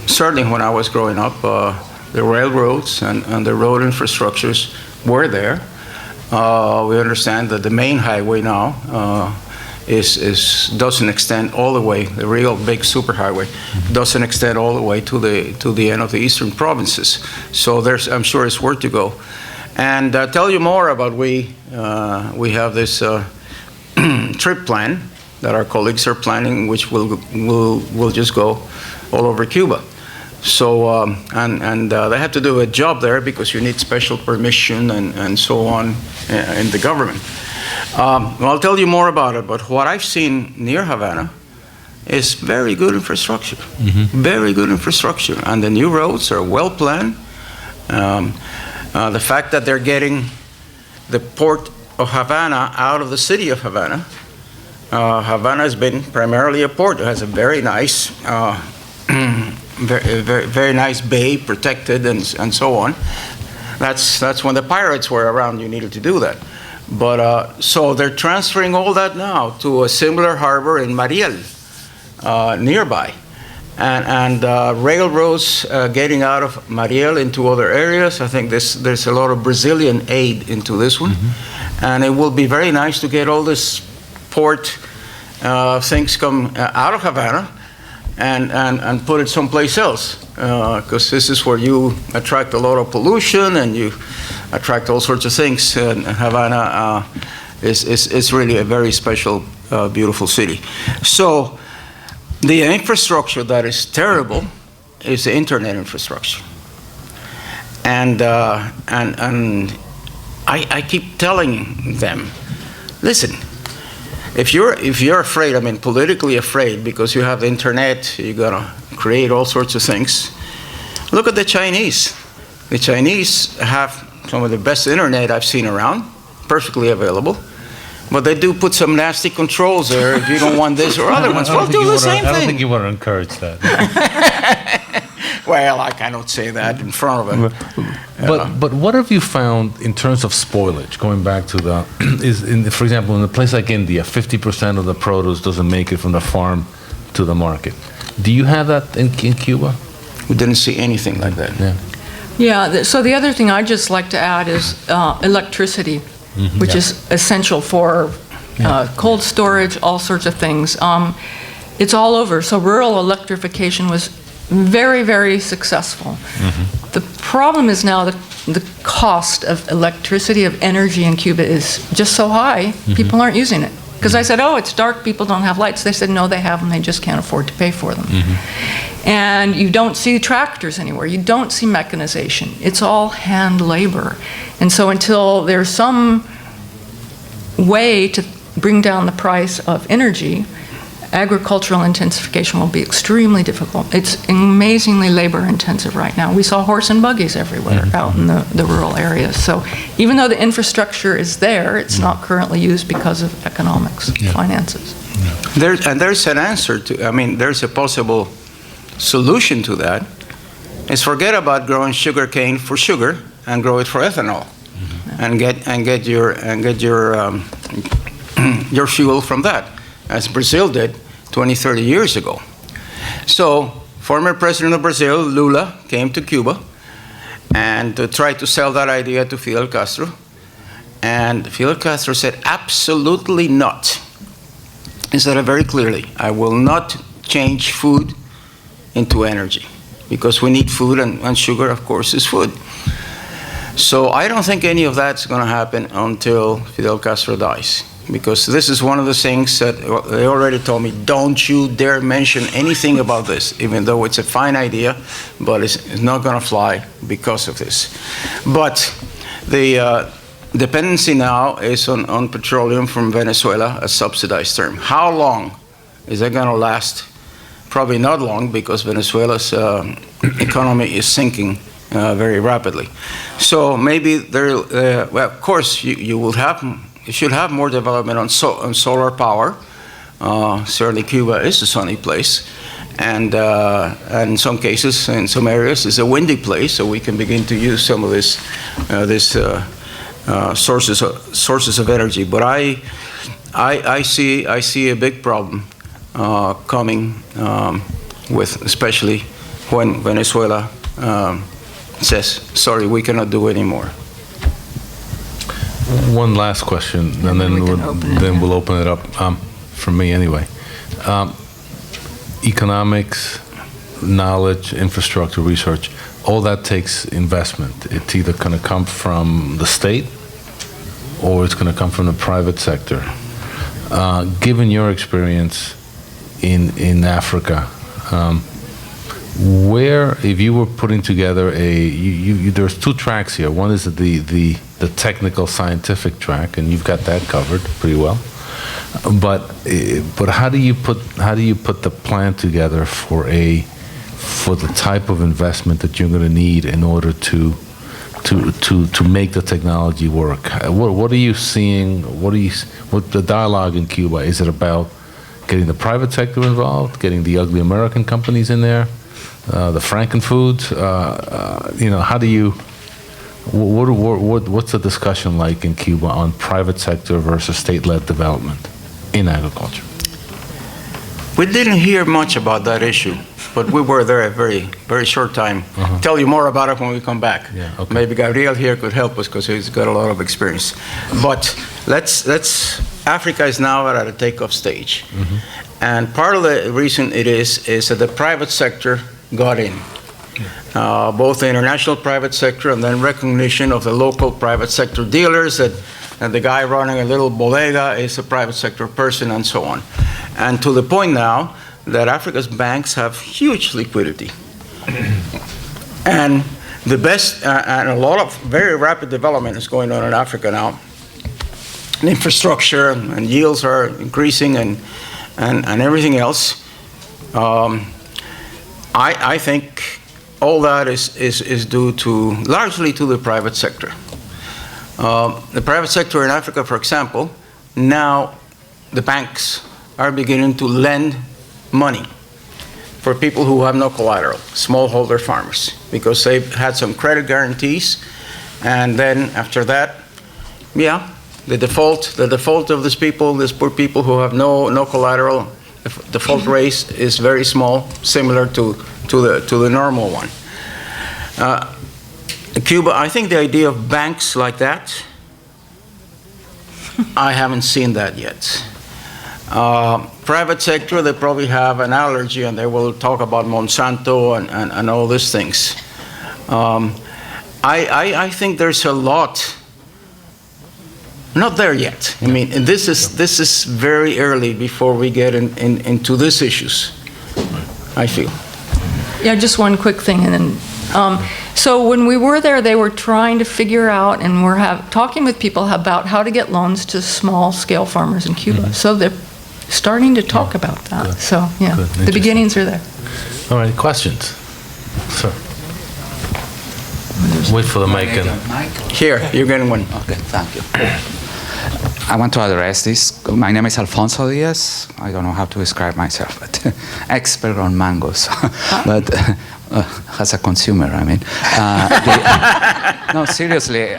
Certainly when I was growing up, the railroads and the road infrastructures were there. We understand that the main highway now doesn't extend all the way. The real big superhighway doesn't extend all the way to the end of the eastern provinces. So I'm sure it's worth to go. And tell you more about we have this trip plan that our colleagues are planning, which will just go all over Cuba. So and they have to do a job there because you need special permission and so on in the government. I'll tell you more about it. But what I've seen near Havana is very good infrastructure. Very good infrastructure. And the new roads are well planned. The fact that they're getting the port of Havana out of the city of Havana. Havana has been primarily a port. It has a very nice, very nice bay, protected and so on. That's when the pirates were around. You needed to do that. But so they're transferring all that now to a similar harbor in Mariel, nearby. And railroads getting out of Mariel into other areas. I think there's a lot of Brazilian aid into this one. And it will be very nice to get all this port things come out of Havana and put it someplace else. Because this is where you attract a lot of pollution and you attract all sorts of things. And Havana is really a very special, beautiful city. So the infrastructure that is terrible is the internet infrastructure. And I keep telling them, listen, if you're afraid, I mean politically afraid because you have the internet, you're gonna create all sorts of things. Look at the Chinese. The Chinese have some of the best internet I've seen around, perfectly available. But they do put some nasty controls there if you don't want this or other ones. Well, do the same thing.
I don't think you want to encourage that.
Well, I cannot say that in front of them.
But what have you found in terms of spoilage? Going back to for example, in a place like India, 50% of the produce doesn't make it from the farm to the market. Do you have that in Cuba?
We didn't see anything like that.
Yeah, so the other thing I'd just like to add is electricity, which is essential for cold storage, all sorts of things. It's all over. So rural electrification was very, very successful. The problem is now the cost of electricity, of energy in Cuba is just so high, people aren't using it. Because I said, oh, it's dark, people don't have lights. They said, no, they have them, they just can't afford to pay for them. And you don't see tractors anywhere. You don't see mechanization. It's all hand labor. And so until there's some way to bring down the price of energy, agricultural intensification will be extremely difficult. It's amazingly labor intensive right now. We saw horse and buggies everywhere out in the rural areas. So even though the infrastructure is there, it's not currently used because of economics, finances.
There's an answer to, I mean, there's a possible solution to that, is forget about growing sugar cane for sugar and grow it for ethanol, and get your fuel from that, as Brazil did 20, 30 years ago. So former president of Brazil, Lula, came to Cuba and tried to sell that idea to Fidel Castro, and Fidel Castro said absolutely not. He said it very clearly, I will not change food into energy, because we need food, and sugar, of course, is food. So I don't think any of that's going to happen until Fidel Castro dies, because this is one of the things that they already told me, don't you dare mention anything about this, even though it's a fine idea, but it's not going to fly because of this. But the dependency now is on petroleum from Venezuela, a subsidized term. How long is that going to last? Probably not long, because Venezuela's economy is sinking very rapidly. So maybe there, well, of course, you should have more development on solar power. Certainly Cuba is a sunny place. And in some cases, in some areas, it's a windy place, so we can begin to use some of this sources of energy. But I see a big problem coming with, especially when Venezuela says, sorry, we cannot do it anymore.
One last question, and then we'll open it up, from me anyway. Economics, knowledge, infrastructure, research, all that takes investment. It's either going to come from the state or it's going to come from the private sector. Given your experience in Africa, where, if you were putting together there's two tracks here. One is the technical scientific track, and you've got that covered pretty well. But how do you put the plan together for the type of investment that you're going to need in order to make the technology work? What are you seeing? What the dialogue in Cuba? Is it about getting the private sector involved, getting the ugly American companies in there, the Frankenfoods? How do you? What's the discussion like in Cuba on private sector versus state-led development in agriculture?
We didn't hear much about that issue, but we were there a very, very short time. Tell you more about it when we come back.
Yeah, okay.
Maybe Gabriel here could help us because he's got a lot of experience. But Africa is now at a takeoff stage. And part of the reason it is that the private sector got in. Both the international private sector and then recognition of the local private sector dealers that the guy running a little bodega is a private sector person and so on. And to the point now that Africa's banks have huge liquidity. And the best, and a lot of very rapid development is going on in Africa now. And infrastructure and yields are increasing and everything else. I think all that is due largely to the private sector. The private sector in Africa, for example, now the banks are beginning to lend money for people who have no collateral, smallholder farmers, because they've had some credit guarantees, and then after that, the default of these poor people who have no collateral, the default rate is very small, similar to the normal one. Cuba, I think the idea of banks like that, I haven't seen that yet. Private sector, they probably have an allergy and they will talk about Monsanto and all these things. I think there's a lot, not there yet. I mean, this is very early before we get into these issues, I feel.
Yeah, just one quick thing, and then, so when we were there, they were trying to figure out, and we're talking with people about how to get loans to small-scale farmers in Cuba. So they're starting to talk about that.
Good.
So, yeah,
Good.
the beginnings are there.
All right, questions? Sir. Wait for the mic.
Here, you're getting one.
Okay, thank you. I want to address this. My name is Alfonso Diaz. I don't know how to describe myself, but expert on mangoes. But as a consumer, I mean. No, seriously.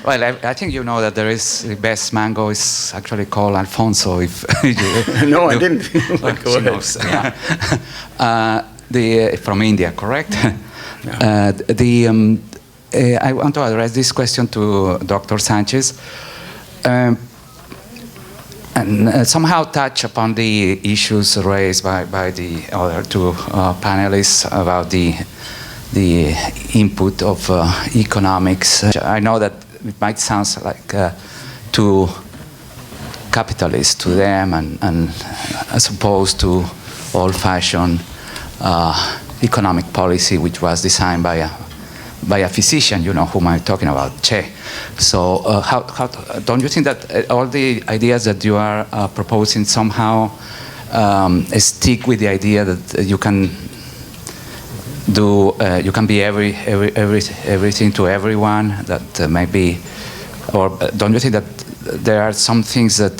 Well, I think you know that there is the best mango is actually called Alfonso. If
no, I didn't.
Go ahead. Yeah. From India, correct? Yeah. I want to address this question to Dr. Sanchez. And somehow touch upon the issues raised by the other two panelists about the input of economics. I know that it might sound like too capitalist to them, and as opposed to old-fashioned economic policy, which was designed by a physician, you know, whom I'm talking about, Che. So how don't you think that all the ideas that you are proposing somehow stick with the idea that you can do, you can be everything to everyone, that maybe, or don't you think that there are some things that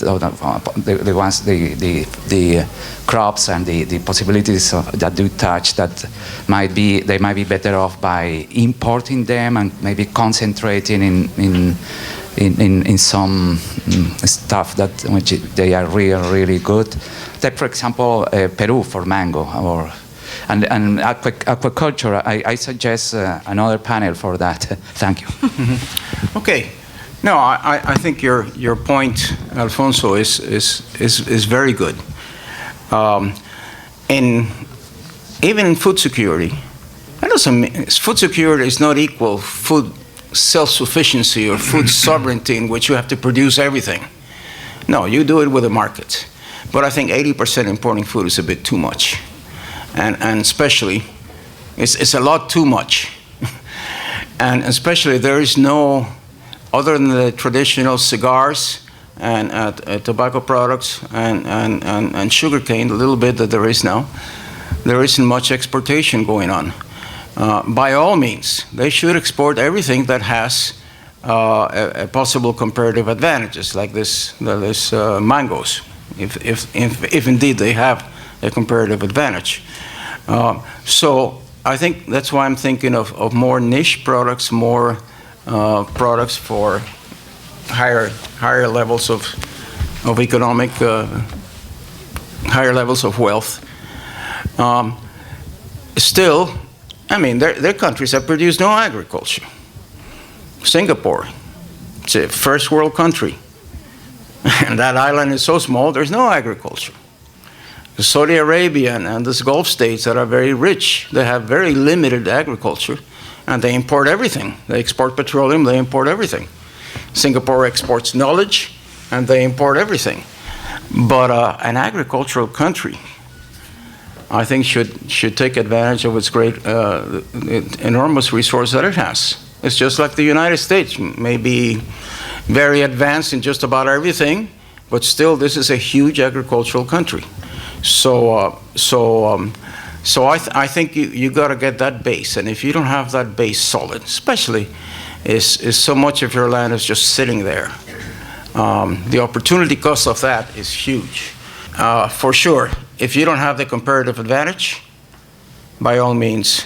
the crops and the possibilities that do touch that they might be better off by importing them and maybe concentrating in some stuff that which they are really good. Like for example, Peru for mango, and aquaculture. I suggest another panel for that. Thank you.
Okay. No, I think your point, Alfonso, is very good. Even in food security, that doesn't mean food security is not equal food self-sufficiency or food sovereignty in which you have to produce everything. No, you do it with the market. But I think 80% importing food is a bit too much, and especially it's a lot too much, and especially there is no. Other than the traditional cigars and tobacco products and sugarcane, the little bit that there is now, there isn't much exportation going on. By all means, they should export everything that has a possible comparative advantages, like this mangoes, if indeed they have a comparative advantage. So I think that's why I'm thinking of more niche products, more products for higher levels of economic, higher levels of wealth. Still, I mean, there are countries that produce no agriculture. Singapore, it's a first world country. And that island is so small, there's no agriculture. Saudi Arabia and these Gulf states that are very rich, they have very limited agriculture, and they import everything. They export petroleum, they import everything. Singapore exports knowledge, and they import everything. But an agricultural country, I think, should take advantage of its great, enormous resource that it has. It's just like the United States, may be very advanced in just about everything, but still, this is a huge agricultural country. So I think you got to get that base, and if you don't have that base solid, especially, is so much of your land is just sitting there. The opportunity cost of that is huge, for sure. If you don't have the comparative advantage, by all means,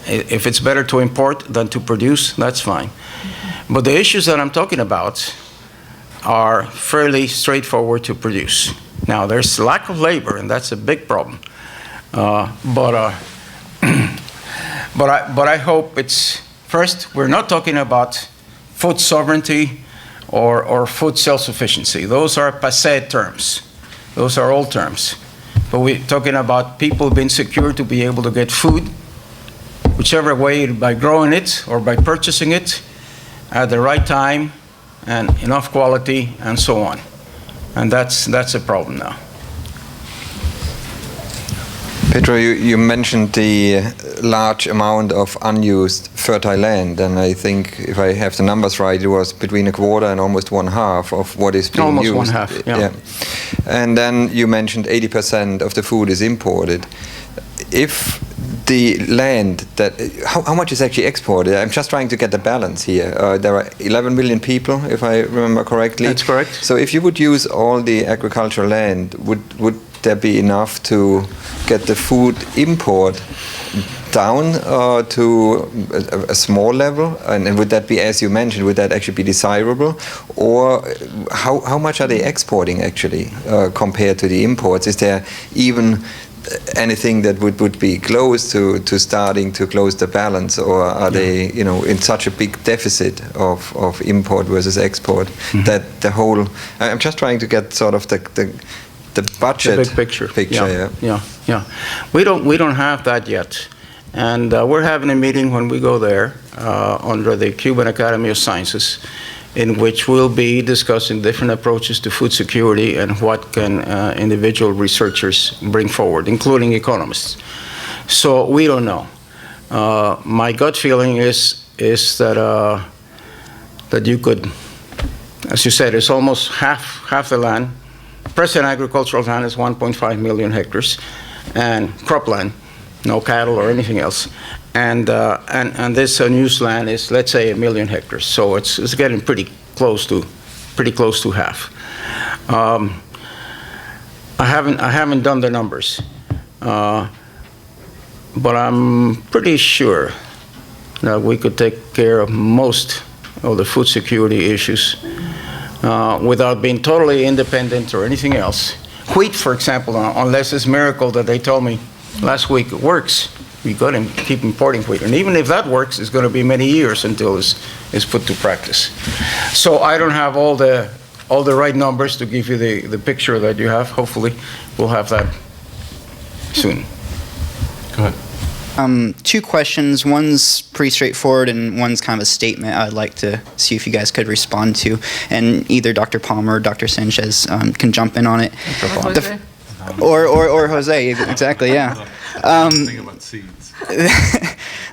if it's better to import than to produce, that's fine. But the issues that I'm talking about are fairly straightforward to produce. Now, there's lack of labor, and that's a big problem. But I hope it's, first, we're not talking about food sovereignty or food self-sufficiency. Those are passé terms. Those are old terms. But we're talking about people being secure to be able to get food, whichever way, by growing it or by purchasing it at the right time and enough quality and so on. And that's a problem now.
Pedro, you mentioned the large amount of unused fertile land, and I think, if I have the numbers right, it was between a quarter and almost 1/2 of what is being used.
Almost 1/2, yeah.
And then you mentioned 80% of the food is imported. If the land that, how much is actually exported? I'm just trying to get the balance here. There are 11 million people, if I remember correctly.
That's correct.
So if you would use all the agricultural land, would there be enough to get the food import down to a small level? And would that be, as you mentioned, would that actually be desirable? Or how much are they exporting actually compared to the imports? Is there even anything that would be close to starting to close the balance, or are they, in such a big deficit of import versus export that the whole? I'm just trying to get sort of the budget,
the big picture. Yeah. We don't have that yet, and we're having a meeting when we go there under the Cuban Academy of Sciences, in which we'll be discussing different approaches to food security and what can individual researchers bring forward, including economists. So we don't know. My gut feeling is that you could, as you said, it's almost half the land. Present agricultural land is 1.5 million hectares, and cropland, no cattle or anything else. And this unused land is, let's say, 1 million hectares. So it's getting pretty close to half. I haven't done the numbers, but I'm pretty sure that we could take care of most of the food security issues without being totally independent or anything else. Wheat, for example, unless this miracle that they told me last week works, we got to keep importing wheat. And even if that works, it's going to be many years until it's put to practice. So I don't have all the right numbers to give you the picture that you have. Hopefully, we'll have that soon.
Go ahead.
Two questions. One's pretty straightforward, and one's kind of a statement I'd like to see if you guys could respond to. And either Dr. Palm or Dr. Sanchez can jump in on it. Or Jose, exactly, yeah.
Think about seeds.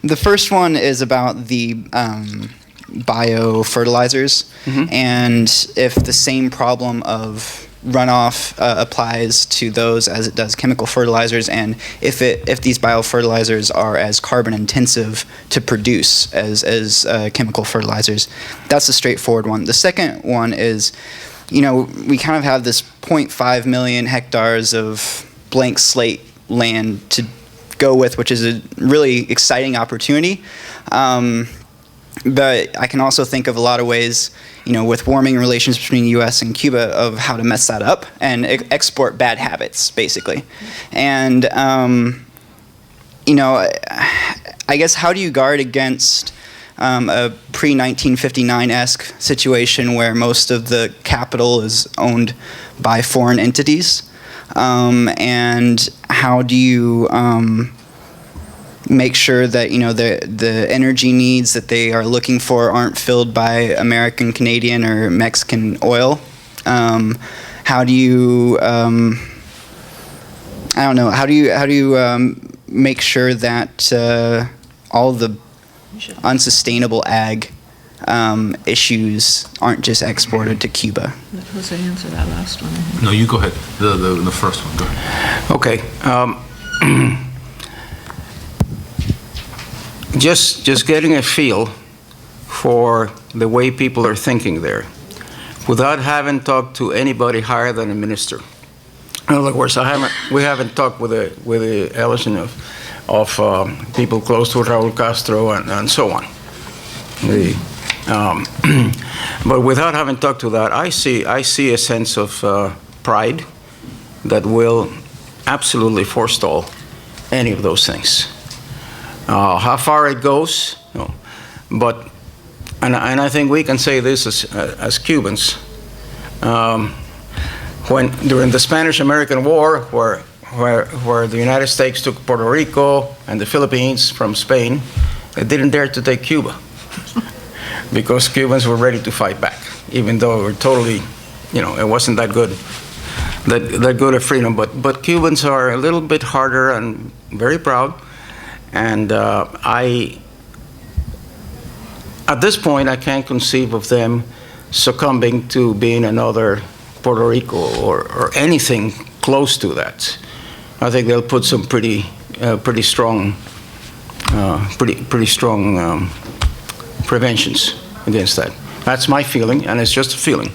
The first one is about the biofertilizers, and if the same problem of runoff applies to those as it does chemical fertilizers, and if these biofertilizers are as carbon intensive to produce as chemical fertilizers. That's the straightforward one. The second one is, we kind of have this 0.5 million hectares of blank slate land to go with, which is a really exciting opportunity. But I can also think of a lot of ways, with warming relations between the U.S. and Cuba, of how to mess that up and export bad habits, basically. And, I guess, how do you guard against a pre-1959-esque situation where most of the capital is owned by foreign entities? And how do you make sure that the energy needs that they are looking for aren't filled by American, Canadian, or Mexican oil? How do you How do you make sure that all the unsustainable ag issues aren't just exported to Cuba?
Let Jose answer that last one.
No, you go ahead. The first one. Go ahead.
Okay. Just getting a feel for the way people are thinking there, without having talked to anybody higher than a minister. In other words, we haven't talked with the element of people close to Raúl Castro and so on. But without having talked to that, I see a sense of pride that will absolutely forestall any of those things. How far it goes, no. But and I think we can say this as Cubans. When during the Spanish-American War, where the United States took Puerto Rico and the Philippines from Spain, they didn't dare to take Cuba because Cubans were ready to fight back, even though it were totally, it wasn't that good of freedom. But Cubans are a little bit harder and very proud. And at this point, I can't conceive of them succumbing to being another Puerto Rico or anything close to that. I think they'll put some pretty strong preventions against that. That's my feeling, and it's just a feeling.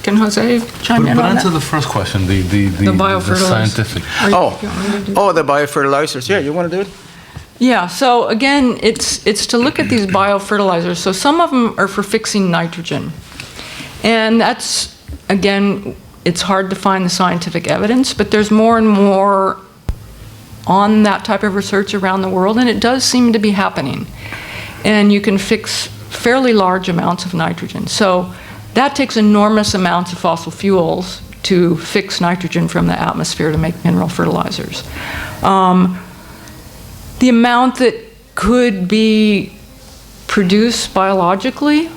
Can Jose chime in
But
on
answer
that?
the first question, the
biofertilizers.
scientific.
The biofertilizers. Yeah, you want to do it?
Yeah, so again, it's to look at these biofertilizers. So some of them are for fixing nitrogen. And that's, again, it's hard to find the scientific evidence, but there's more and more on that type of research around the world, and it does seem to be happening. And you can fix fairly large amounts of nitrogen. So that takes enormous amounts of fossil fuels to fix nitrogen from the atmosphere to make mineral fertilizers. The amount that could be produced biologically,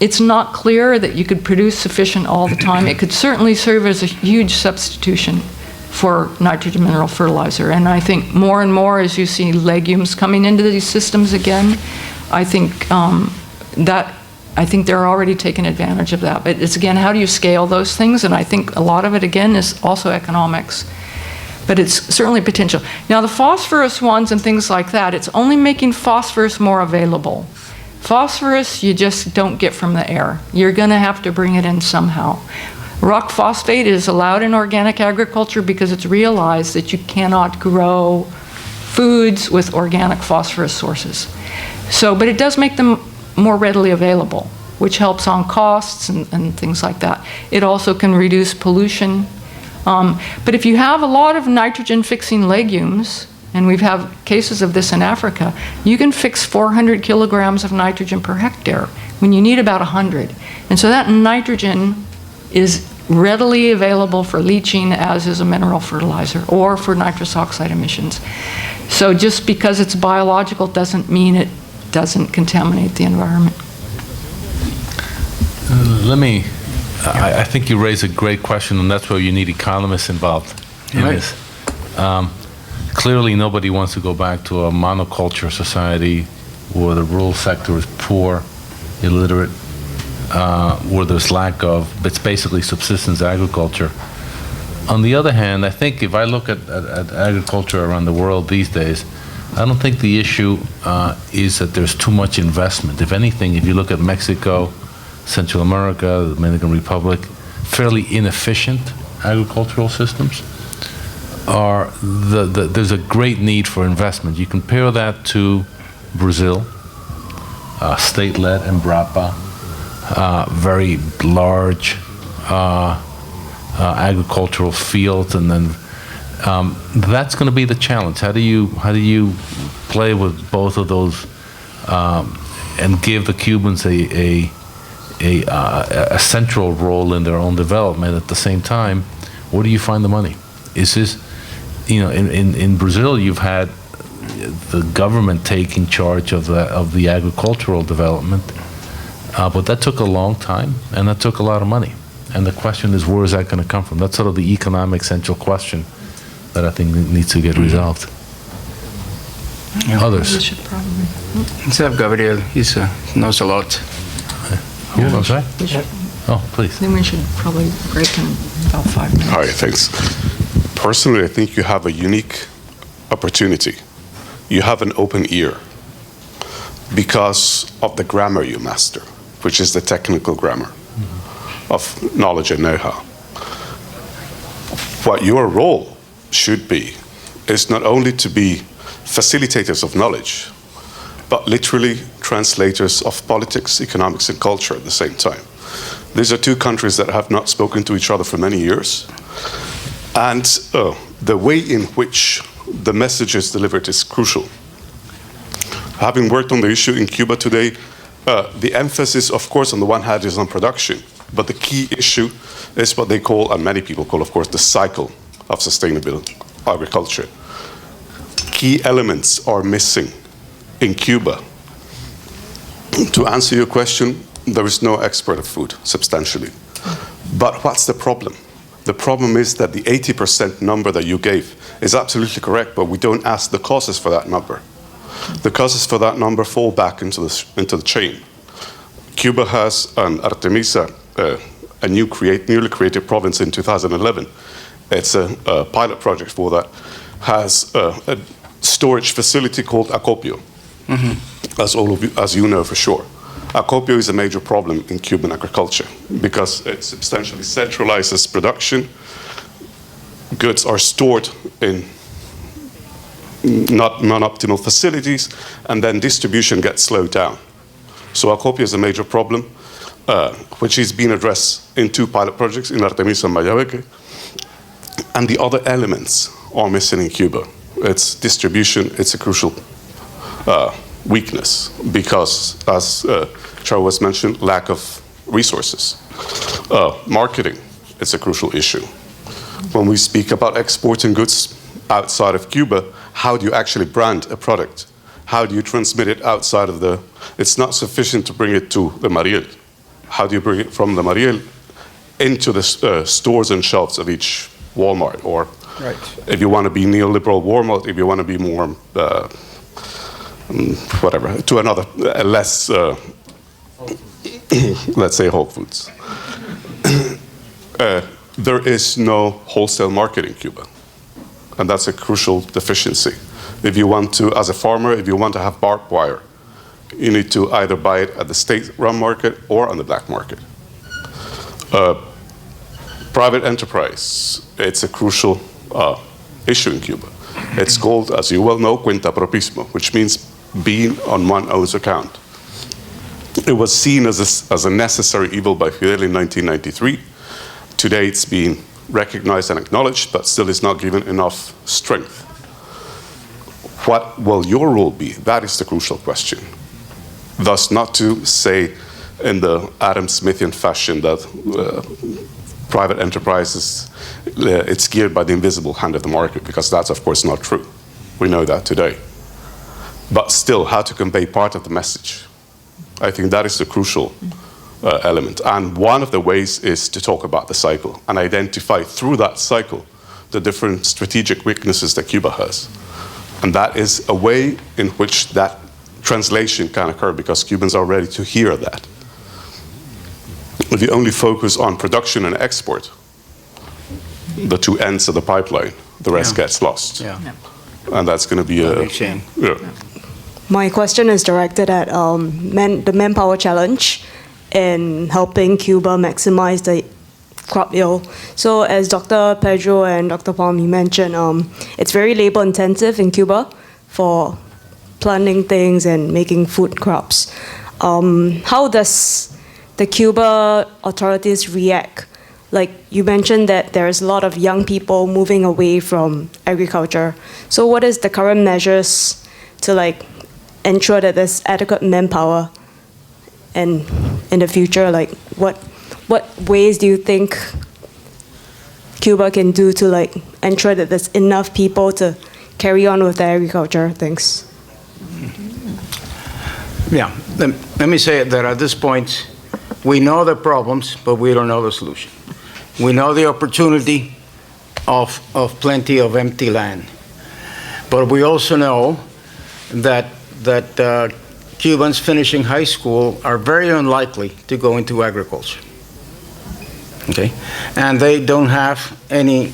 it's not clear that you could produce sufficient all the time. It could certainly serve as a huge substitution for nitrogen mineral fertilizer. And I think more and more as you see legumes coming into these systems again, I think they're already taking advantage of that. But it's, again, how do you scale those things? And I think a lot of it, again, is also economics. But it's certainly potential. Now, the phosphorus ones and things like that, it's only making phosphorus more available. Phosphorus, you just don't get from the air. You're going to have to bring it in somehow. Rock phosphate is allowed in organic agriculture because it's realized that you cannot grow foods with organic phosphorus sources. So, but it does make them more readily available, which helps on costs and things like that. It also can reduce pollution. But if you have a lot of nitrogen-fixing legumes, and we've had cases of this in Africa, you can fix 400 kilograms of nitrogen per hectare when you need about 100. And so that nitrogen is readily available for leaching, as is a mineral fertilizer, or for nitrous oxide emissions. So just because it's biological doesn't mean it doesn't contaminate the environment.
I think you raise a great question, and that's where you need economists involved in this. Clearly, nobody wants to go back to a monoculture society where the rural sector is poor, illiterate, where there's lack of, it's basically subsistence agriculture. On the other hand, I think if I look at agriculture around the world these days, I don't think the issue is that there's too much investment. If anything, if you look at Mexico, Central America, the Dominican Republic, fairly inefficient agricultural systems, there's a great need for investment. You compare that to Brazil, state-led Embrapa, very large agricultural fields, and then that's going to be the challenge. How do you play with both of those and give the Cubans a central role in their own development at the same time? Where do you find the money? Is this, in Brazil, you've had the government taking charge of the agricultural development, but that took a long time and that took a lot of money. And the question is, where is that going to come from? That's sort of the economic central question that I think needs to get resolved. Others?
We should probably.
Let's have Gabriel. He knows a lot.
Who? I'm sorry?
We should,
Oh, please.
then we should probably break in about 5 minutes.
All right, thanks. Personally, I think you have a unique opportunity. You have an open ear because of the grammar you master, which is the technical grammar of knowledge and know-how. What your role should be is not only to be facilitators of knowledge, but literally translators of politics, economics, and culture at the same time. These are two countries that have not spoken to each other for many years. And the way in which the message is delivered is crucial. Having worked on the issue in Cuba today, the emphasis, of course, on the one hand is on production, but the key issue is what they call, and many people call, of course, the cycle of sustainable agriculture. Key elements are missing in Cuba. To answer your question, there is no export of food, substantially. But what's the problem? The problem is that the 80% number that you gave is absolutely correct, but we don't ask the causes for that number. The causes for that number fall back into the chain. Cuba has an Artemisa, a newly created province in 2011. It's a pilot project for that. Has a storage facility called Acopio, as you know for sure. Acopio is a major problem in Cuban agriculture because it substantially centralizes production. Goods are stored in not non-optimal facilities, and then distribution gets slowed down. So Acopio is a major problem, which is being addressed in 2 pilot projects, in Artemisa and Mayabeque. And the other elements are missing in Cuba. It's distribution, it's a crucial weakness because, as Cheryl was mentioned, lack of resources. Marketing, it's a crucial issue. When we speak about exporting goods outside of Cuba, how do you actually brand a product? How do you transmit it outside of the... It's not sufficient to bring it to the Mariel. How do you bring it from the Mariel into the stores and shelves of each Walmart? Or
Right.
if you want to be neoliberal Walmart, if you want to be more, whatever, to another, less, let's say Whole Foods. There is no wholesale market in Cuba. And that's a crucial deficiency. If you want to, as a farmer, if you want to have barbed wire, you need to either buy it at the state-run market or on the black market. Private enterprise, it's a crucial issue in Cuba. It's called, as you well know, cuentapropismo, which means being on one's own account. It was seen as a necessary evil by Fidel in 1993. Today it's being recognized and acknowledged, but still is not given enough strength. What will your role be? That is the crucial question. Thus, not to say in the Adam Smithian fashion that private enterprises, it's geared by the invisible hand of the market, because that's, of course, not true. We know that today. But still, how to convey part of the message. I think that is the crucial element. And one of the ways is to talk about the cycle and identify through that cycle the different strategic weaknesses that Cuba has. And that is a way in which that translation can occur because Cubans are ready to hear that. If you only focus on production and export, the two ends of the pipeline, the rest gets lost.
Yeah.
And that's going to be a
shame.
Yeah.
My question is directed at the manpower challenge in helping Cuba maximize the crop yield. So as Dr. Pedro and Dr. Palm, you mentioned, it's very labor intensive in Cuba for planting things and making food crops. How does the Cuba authorities react? Like you mentioned that there's a lot of young people moving away from agriculture. So what is the current measures to like ensure that there's adequate manpower, and in the future, like what ways do you think Cuba can do to like ensure that there's enough people to carry on with the agriculture things?
Yeah, let me say that at this point, we know the problems, but we don't know the solution. We know the opportunity of plenty of empty land, but we also know that Cubans finishing high school are very unlikely to go into agriculture. Okay, and they don't have any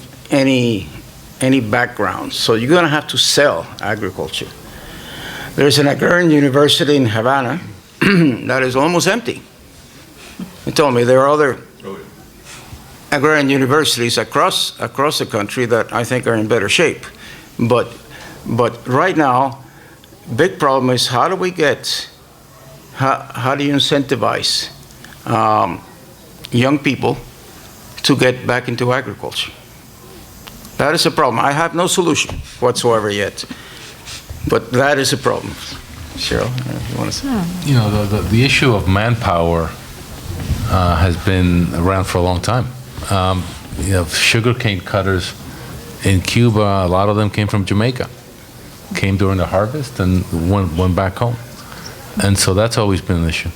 background, so you're going to have to sell agriculture. There's an agrarian university in Havana that is almost empty. They told me there are other agrarian universities across the country that I think are in better shape, but right now, big problem is how do you incentivize young people to get back into agriculture? That is a problem. I have no solution whatsoever yet, but that is a problem. Cheryl, you want to say?
You know, the issue of manpower has been around for a long time. You know, sugarcane cutters in Cuba, a lot of them came from Jamaica. Came during the harvest and went back home, and so that's always been an issue.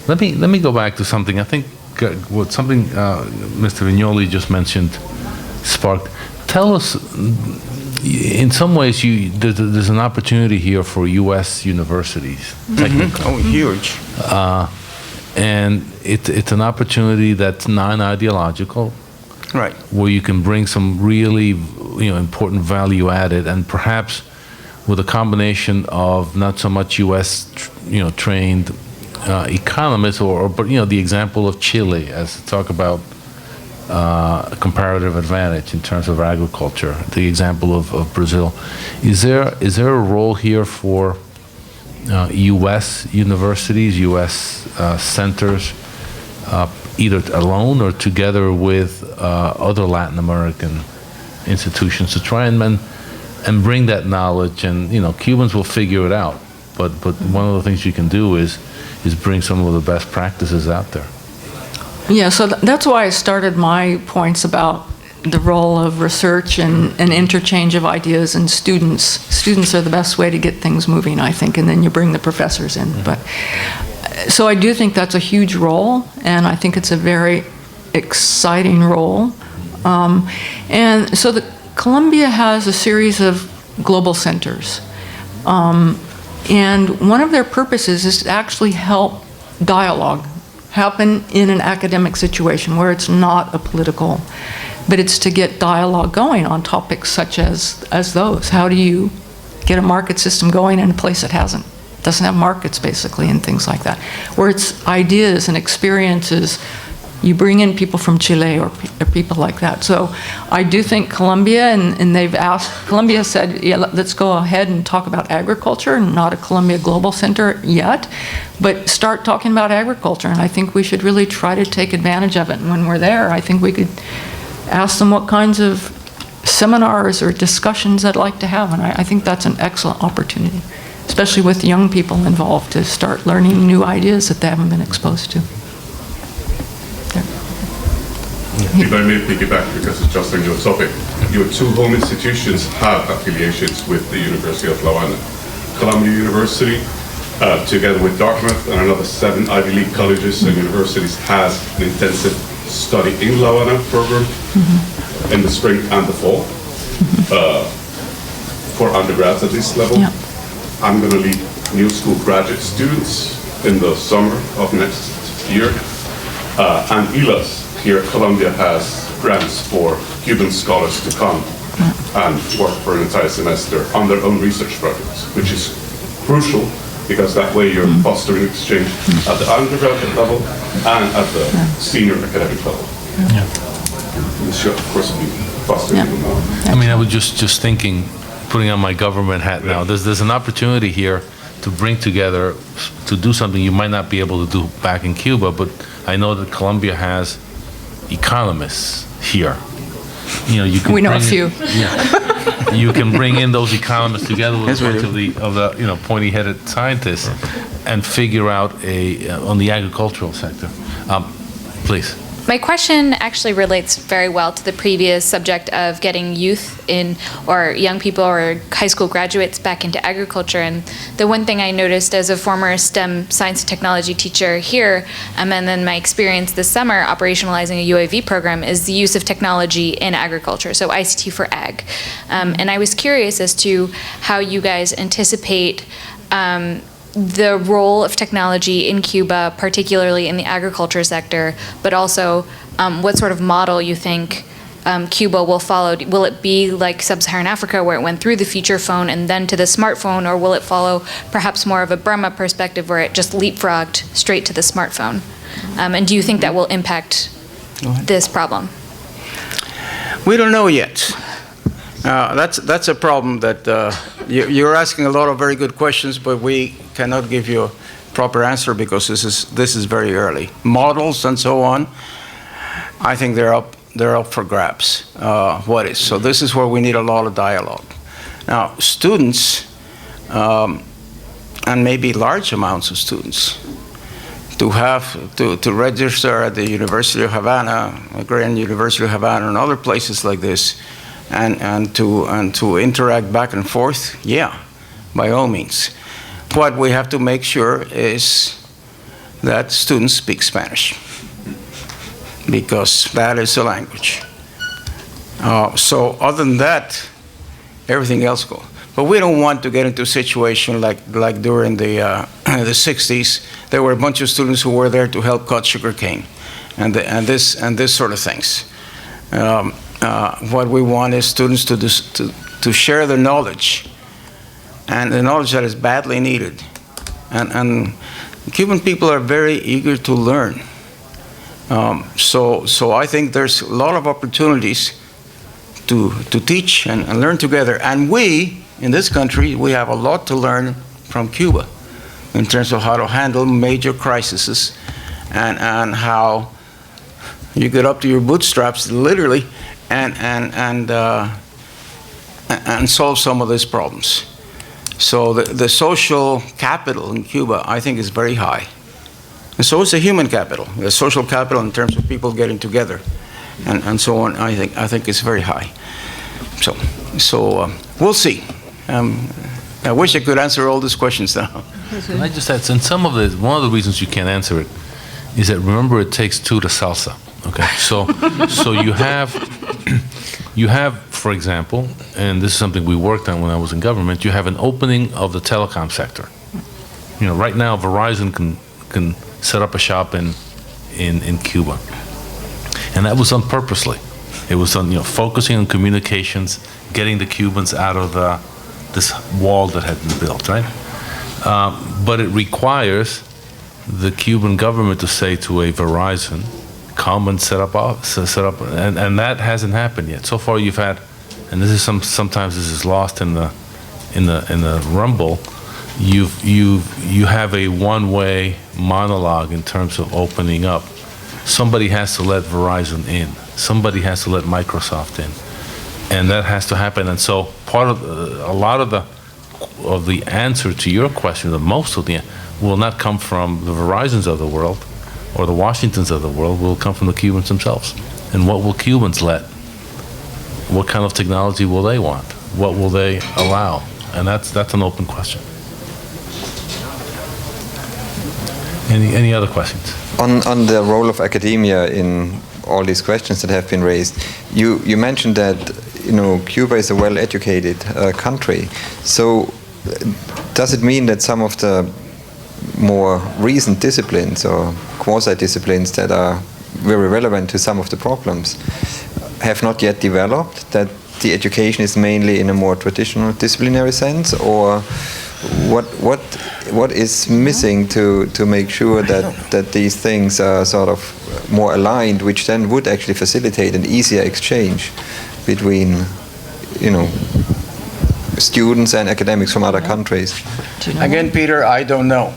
Let me go back to something. I think something Mr. Vignoli just mentioned sparked. Tell us, in some ways, there's an opportunity here for U.S. universities.
Mm-hmm. Oh, huge!
And it's an opportunity that's non-ideological,
right? Where
you can bring some really important value added, and perhaps with a combination of not so much U.S. trained economists, but the example of Chile, as to talk about a comparative advantage in terms of agriculture, the example of Brazil. Is there a role here for U.S. universities, U.S. centers, either alone or together with other Latin American institutions to try and bring that knowledge? And Cubans will figure it out, but one of the things you can do is bring some of the best practices out there.
Yeah, so that's why I started my points about the role of research and interchange of ideas and students. Students are the best way to get things moving, I think, and then you bring the professors in. Mm-hmm. But so I do think that's a huge role, and I think it's a very exciting role. And so Colombia has a series of global centers. And one of their purposes is to actually help dialogue happen in an academic situation where it's not a political, but it's to get dialogue going on topics such as those. How do you get a market system going in a place that doesn't have markets, basically, and things like that, where it's ideas and experiences. You bring in people from Chile or people like that. So I do think Colombia, and they've asked, Colombia said, yeah, let's go ahead and talk about agriculture, not a Colombia Global Center yet, but start talking about agriculture. And I think we should really try to take advantage of it. And when we're there, I think we could ask them what kinds of seminars or discussions they'd like to have. And I think that's an excellent opportunity, especially with young people involved, to start learning new ideas that they haven't been exposed to.
If I may piggyback, because it's just on your topic, your two home institutions have affiliations with the University of La Habana. Columbia University, together with Dartmouth and another 7 Ivy League colleges and universities, has an intensive study in La Habana program in the spring and the fall for undergrads at this level. Yeah. I'm going to lead new school graduate students in the summer of next year. And ILAS here at Columbia has grants for Cuban scholars to come and work for an entire semester on their own research projects, which is crucial because that way you're fostering exchange at the undergraduate level and at the senior academic level. This should, of course, be fostering even more.
I mean, I was just thinking, putting on my government hat now, there's an opportunity here to bring together, to do something you might not be able to do back in Cuba, but I know that Colombia has economists here. You know, you can
We know a
bring
few.
you can bring in those economists together with a bunch of the you know, pointy-headed scientists and figure out on the agricultural sector. Please.
My question actually relates very well to the previous subject of getting youth in, or young people or high school graduates back into agriculture. And the one thing I noticed as a former STEM science and technology teacher here, and then my experience this summer operationalizing a UAV program, is the use of technology in agriculture, so ICT for ag. And I was curious as to how you guys anticipate the role of technology in Cuba, particularly in the agriculture sector, but also what sort of model you think Cuba will follow. Will it be like sub-Saharan Africa, where it went through the feature phone and then to the smartphone, or will it follow perhaps more of a Burma perspective where it just leapfrogged straight to the smartphone? And do you think that will impact this problem?
We don't know yet. That's a problem that you're asking a lot of very good questions, but we cannot give you a proper answer because this is very early. Models and so on, I think they're up for grabs. What is? So this is where we need a lot of dialogue. Now, students, and maybe large amounts of students, to register at the University of Havana, Agrarian University of Havana, and other places like this, and to interact back and forth, yeah, by all means. What we have to make sure is that students speak Spanish, because that is the language. So other than that, everything else goes. But we don't want to get into a situation like during the 60s. There were a bunch of students who were there to help cut sugarcane, and this sort of things. What we want is students to share their knowledge, and the knowledge that is badly needed. And Cuban people are very eager to learn. So I think there's a lot of opportunities to teach and learn together. And we, in this country, we have a lot to learn from Cuba in terms of how to handle major crises and how you get up to your bootstraps, literally, and solve some of these problems. So the social capital in Cuba, I think, is very high. And so is the human capital, the social capital in terms of people getting together, and so on. I think it's very high. So we'll see. I wish I could answer all these questions now.
Can I just add, one of the reasons you can't answer it is that, remember, it takes two to salsa. Okay, so you have, for example, and this is something we worked on when I was in government, you have an opening of the telecom sector. You know, right now Verizon can set up a shop in Cuba, and that was done purposely. It was done, focusing on communications, getting the Cubans out of this wall that had been built, right? But it requires the Cuban government to say to a Verizon, come and set up, and that hasn't happened yet. So far, you've had, and this is sometimes this is lost in the rumble. You have a one-way monologue in terms of opening up. Somebody has to let Verizon in. Somebody has to let Microsoft in, and that has to happen. And so a lot of the answer to your question, most of the will not come from the Verizons of the world or the Washingtons of the world. Will come from the Cubans themselves. And what will Cubans let? What kind of technology will they want? What will they allow? And that's an open question. Any other questions?
On the role of academia in all these questions that have been raised, you mentioned that Cuba is a well-educated country. So does it mean that some of the more recent disciplines or quasi-disciplines that are very relevant to some of the problems have not yet developed, that the education is mainly in a more traditional disciplinary sense, or what is missing to make sure that these things are sort of more aligned, which then would actually facilitate an easier exchange between, students and academics from other countries?
Again, Peter, I don't know.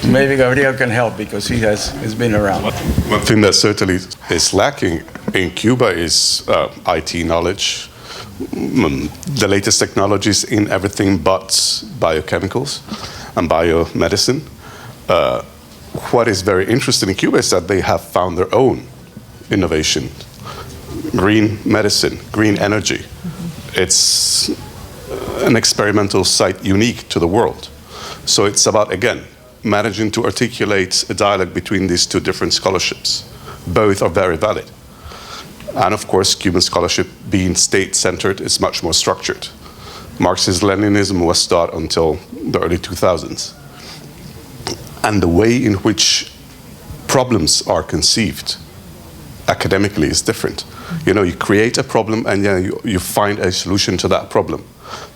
Maybe Gabriel can help because he has been around.
One thing that certainly is lacking in Cuba is IT knowledge, the latest technologies in everything but biochemicals and biomedicine. What is very interesting in Cuba is that they have found their own innovation. Green medicine, green energy. It's an experimental site unique to the world. So it's about, again, managing to articulate a dialogue between these two different scholarships. Both are very valid. And of course, Cuban scholarship, being state-centered, is much more structured. Marxist-Leninism was taught until the early 2000s. And the way in which problems are conceived academically is different. You create a problem and you find a solution to that problem.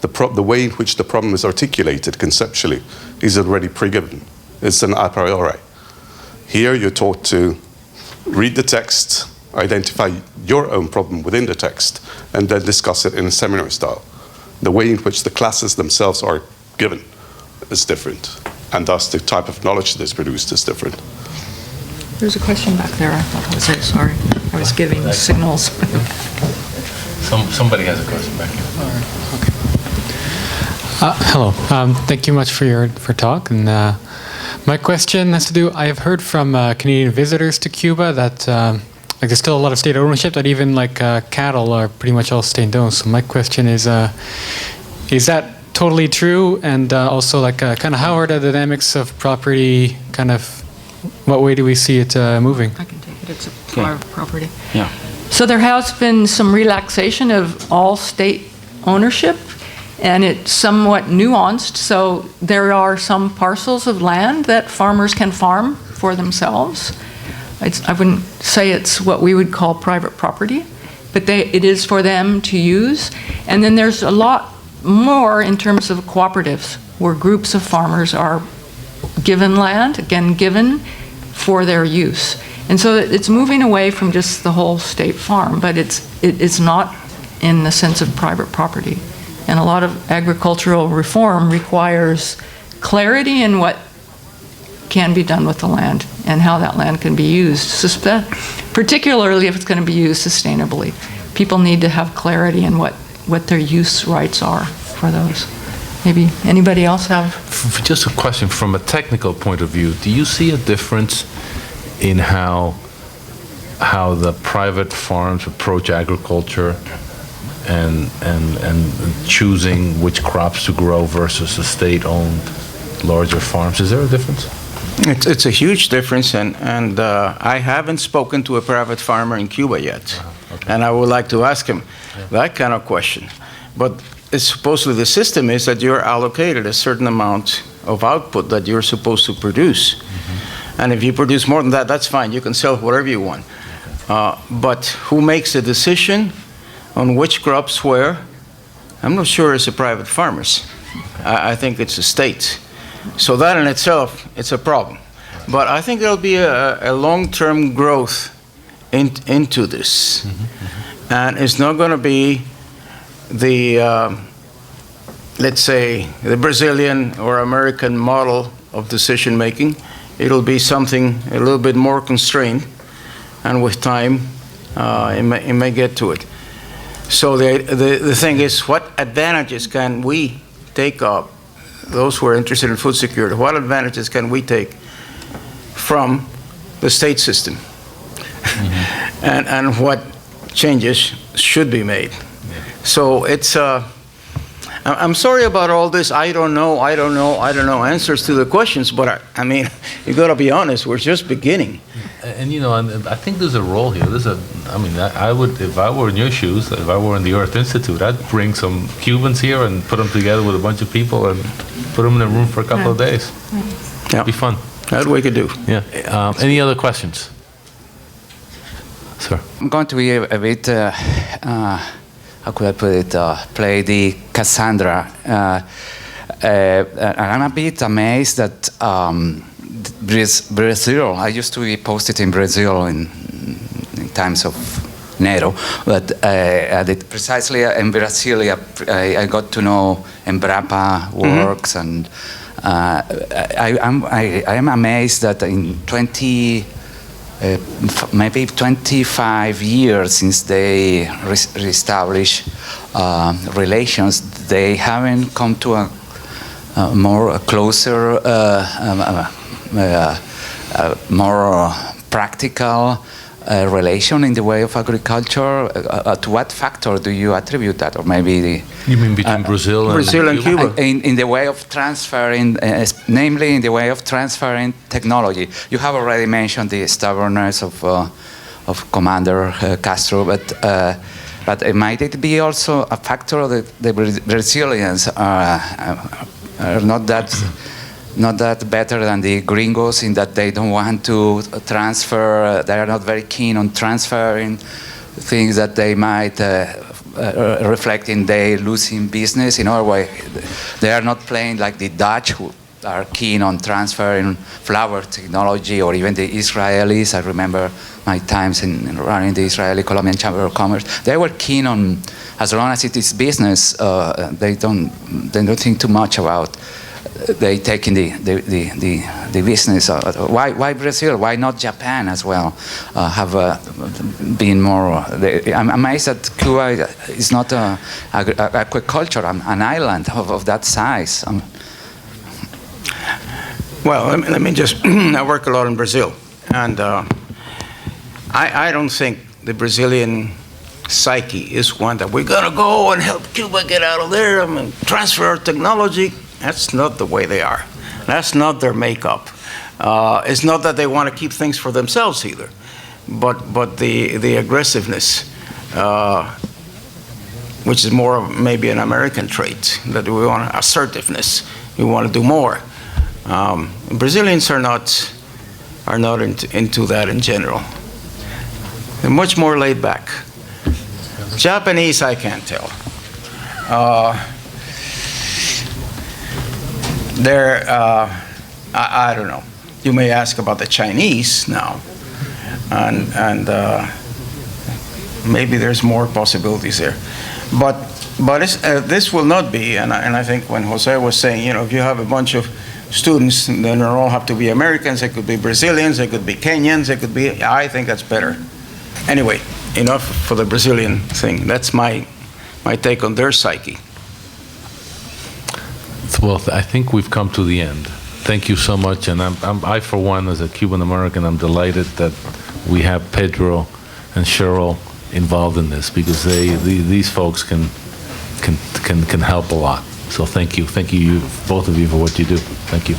The way in which the problem is articulated conceptually is already pre-given. It's an a priori. Here you're taught to read the text, identify your own problem within the text, and then discuss it in a seminar style. The way in which the classes themselves are given is different, and thus the type of knowledge that is produced is different.
There's a question back there. I thought I was there. Sorry. I was giving signals.
Somebody has a question back here.
Hello. Thank you much for your talk. And my question has to do, I have heard from Canadian visitors to Cuba that there's still a lot of state ownership, that even cattle are pretty much all state-owned. So my question is that totally true? And also kind of how are the dynamics of property, kind of what way do we see it moving?
I can take it. It's a private property.
Yeah.
So there has been some relaxation of all state ownership, and it's somewhat nuanced. So there are some parcels of land that farmers can farm for themselves. I wouldn't say it's what we would call private property, but it is for them to use. And then there's a lot more in terms of cooperatives, where groups of farmers are given land, again given for their use. And so it's moving away from just the whole state farm, but it's not in the sense of private property. And a lot of agricultural reform requires clarity in what can be done with the land and how that land can be used, particularly if it's going to be used sustainably. People need to have clarity in what their use rights are for those. Maybe anybody else have?
Just a question from a technical point of view. Do you see a difference in how the private farms approach agriculture and choosing which crops to grow versus the state-owned larger farms? Is there a difference?
It's a huge difference, and I haven't spoken to a private farmer in Cuba yet,
Okay.
and I would like to ask him that kind of question. But supposedly the system is that you're allocated a certain amount of output that you're supposed to produce. Mm-hmm. And if you produce more than that, that's fine. You can sell whatever you want. But who makes the decision on which crops where? I'm not sure it's the private farmers. I think it's the state. So that in itself, it's a problem. But I think there'll be a long-term growth into this. Mm-hmm. And it's not going to be the, let's say, the Brazilian or American model of decision making. It'll be something a little bit more constrained, and with time, it may get to it. So the thing is, what advantages can we take up, those who are interested in food security, what advantages can we take from the state system? Mm-hmm. and what changes should be made? So it's, I'm sorry about all this, I don't know answers to the questions, but I mean, you got to be honest, we're just beginning.
And you know, and I think there's a role here. I mean, I would, if I were in your shoes, if I were in the Earth Institute, I'd bring some Cubans here and put them together with a bunch of people and put them in a room for a couple of days.
Yeah.
It'd be fun.
That we could do.
Yeah. Any other questions? Sir.
I'm going to be a bit, how could I put it, play the Cassandra. And I'm a bit amazed that Brazil, I used to be posted in Brazil in times of NATO, but precisely in Brazil I got to know Embrapa works, and I am amazed that in maybe 25 years since they reestablished relations, they haven't come to a closer, more practical relation in the way of agriculture. To what factor do you attribute that? Or maybe
you mean between Brazil
and Cuba?
In the way of transferring, namely in the way of transferring technology. You have already mentioned the stubbornness of Commander Castro, but might it be also a factor that the Brazilians are not that better than the gringos, in that they don't want to transfer, they are not very keen on transferring things that they might reflect in their losing business. In our way, they are not playing like the Dutch, who are keen on transferring flower technology, or even the Israelis. I remember my times in running the Israeli-Colombian Chamber of Commerce. They were keen on, as long as it is business, they don't think too much about they taking the business. Why Brazil? Why not Japan as well? Have been more. I'm amazed that Cuba is not agriculture, an island of that size.
Well, let me just. I work a lot in Brazil, and I don't think the Brazilian psyche is one that we're gonna go and help Cuba get out of there and transfer our technology. That's not the way they are. That's not their makeup. It's not that they want to keep things for themselves either, but the aggressiveness, which is more of maybe an American trait, that we want assertiveness. We want to do more. Brazilians are not into that in general. They're much more laid back. Japanese, I can't tell. I don't know. You may ask about the Chinese now, and maybe there's more possibilities there. But this will not be. And I think when Jose was saying, if you have a bunch of students, then they all have to be Americans. They could be Brazilians. They could be Kenyans. They could be. I think that's better. Anyway, enough for the Brazilian thing. That's my take on their psyche.
Well, I think we've come to the end. Thank you so much, and I for one, as a Cuban American, I'm delighted that we have Pedro and Cheryl involved in this, because these folks can help a lot. So thank you, both of you, for what you do. Thank you.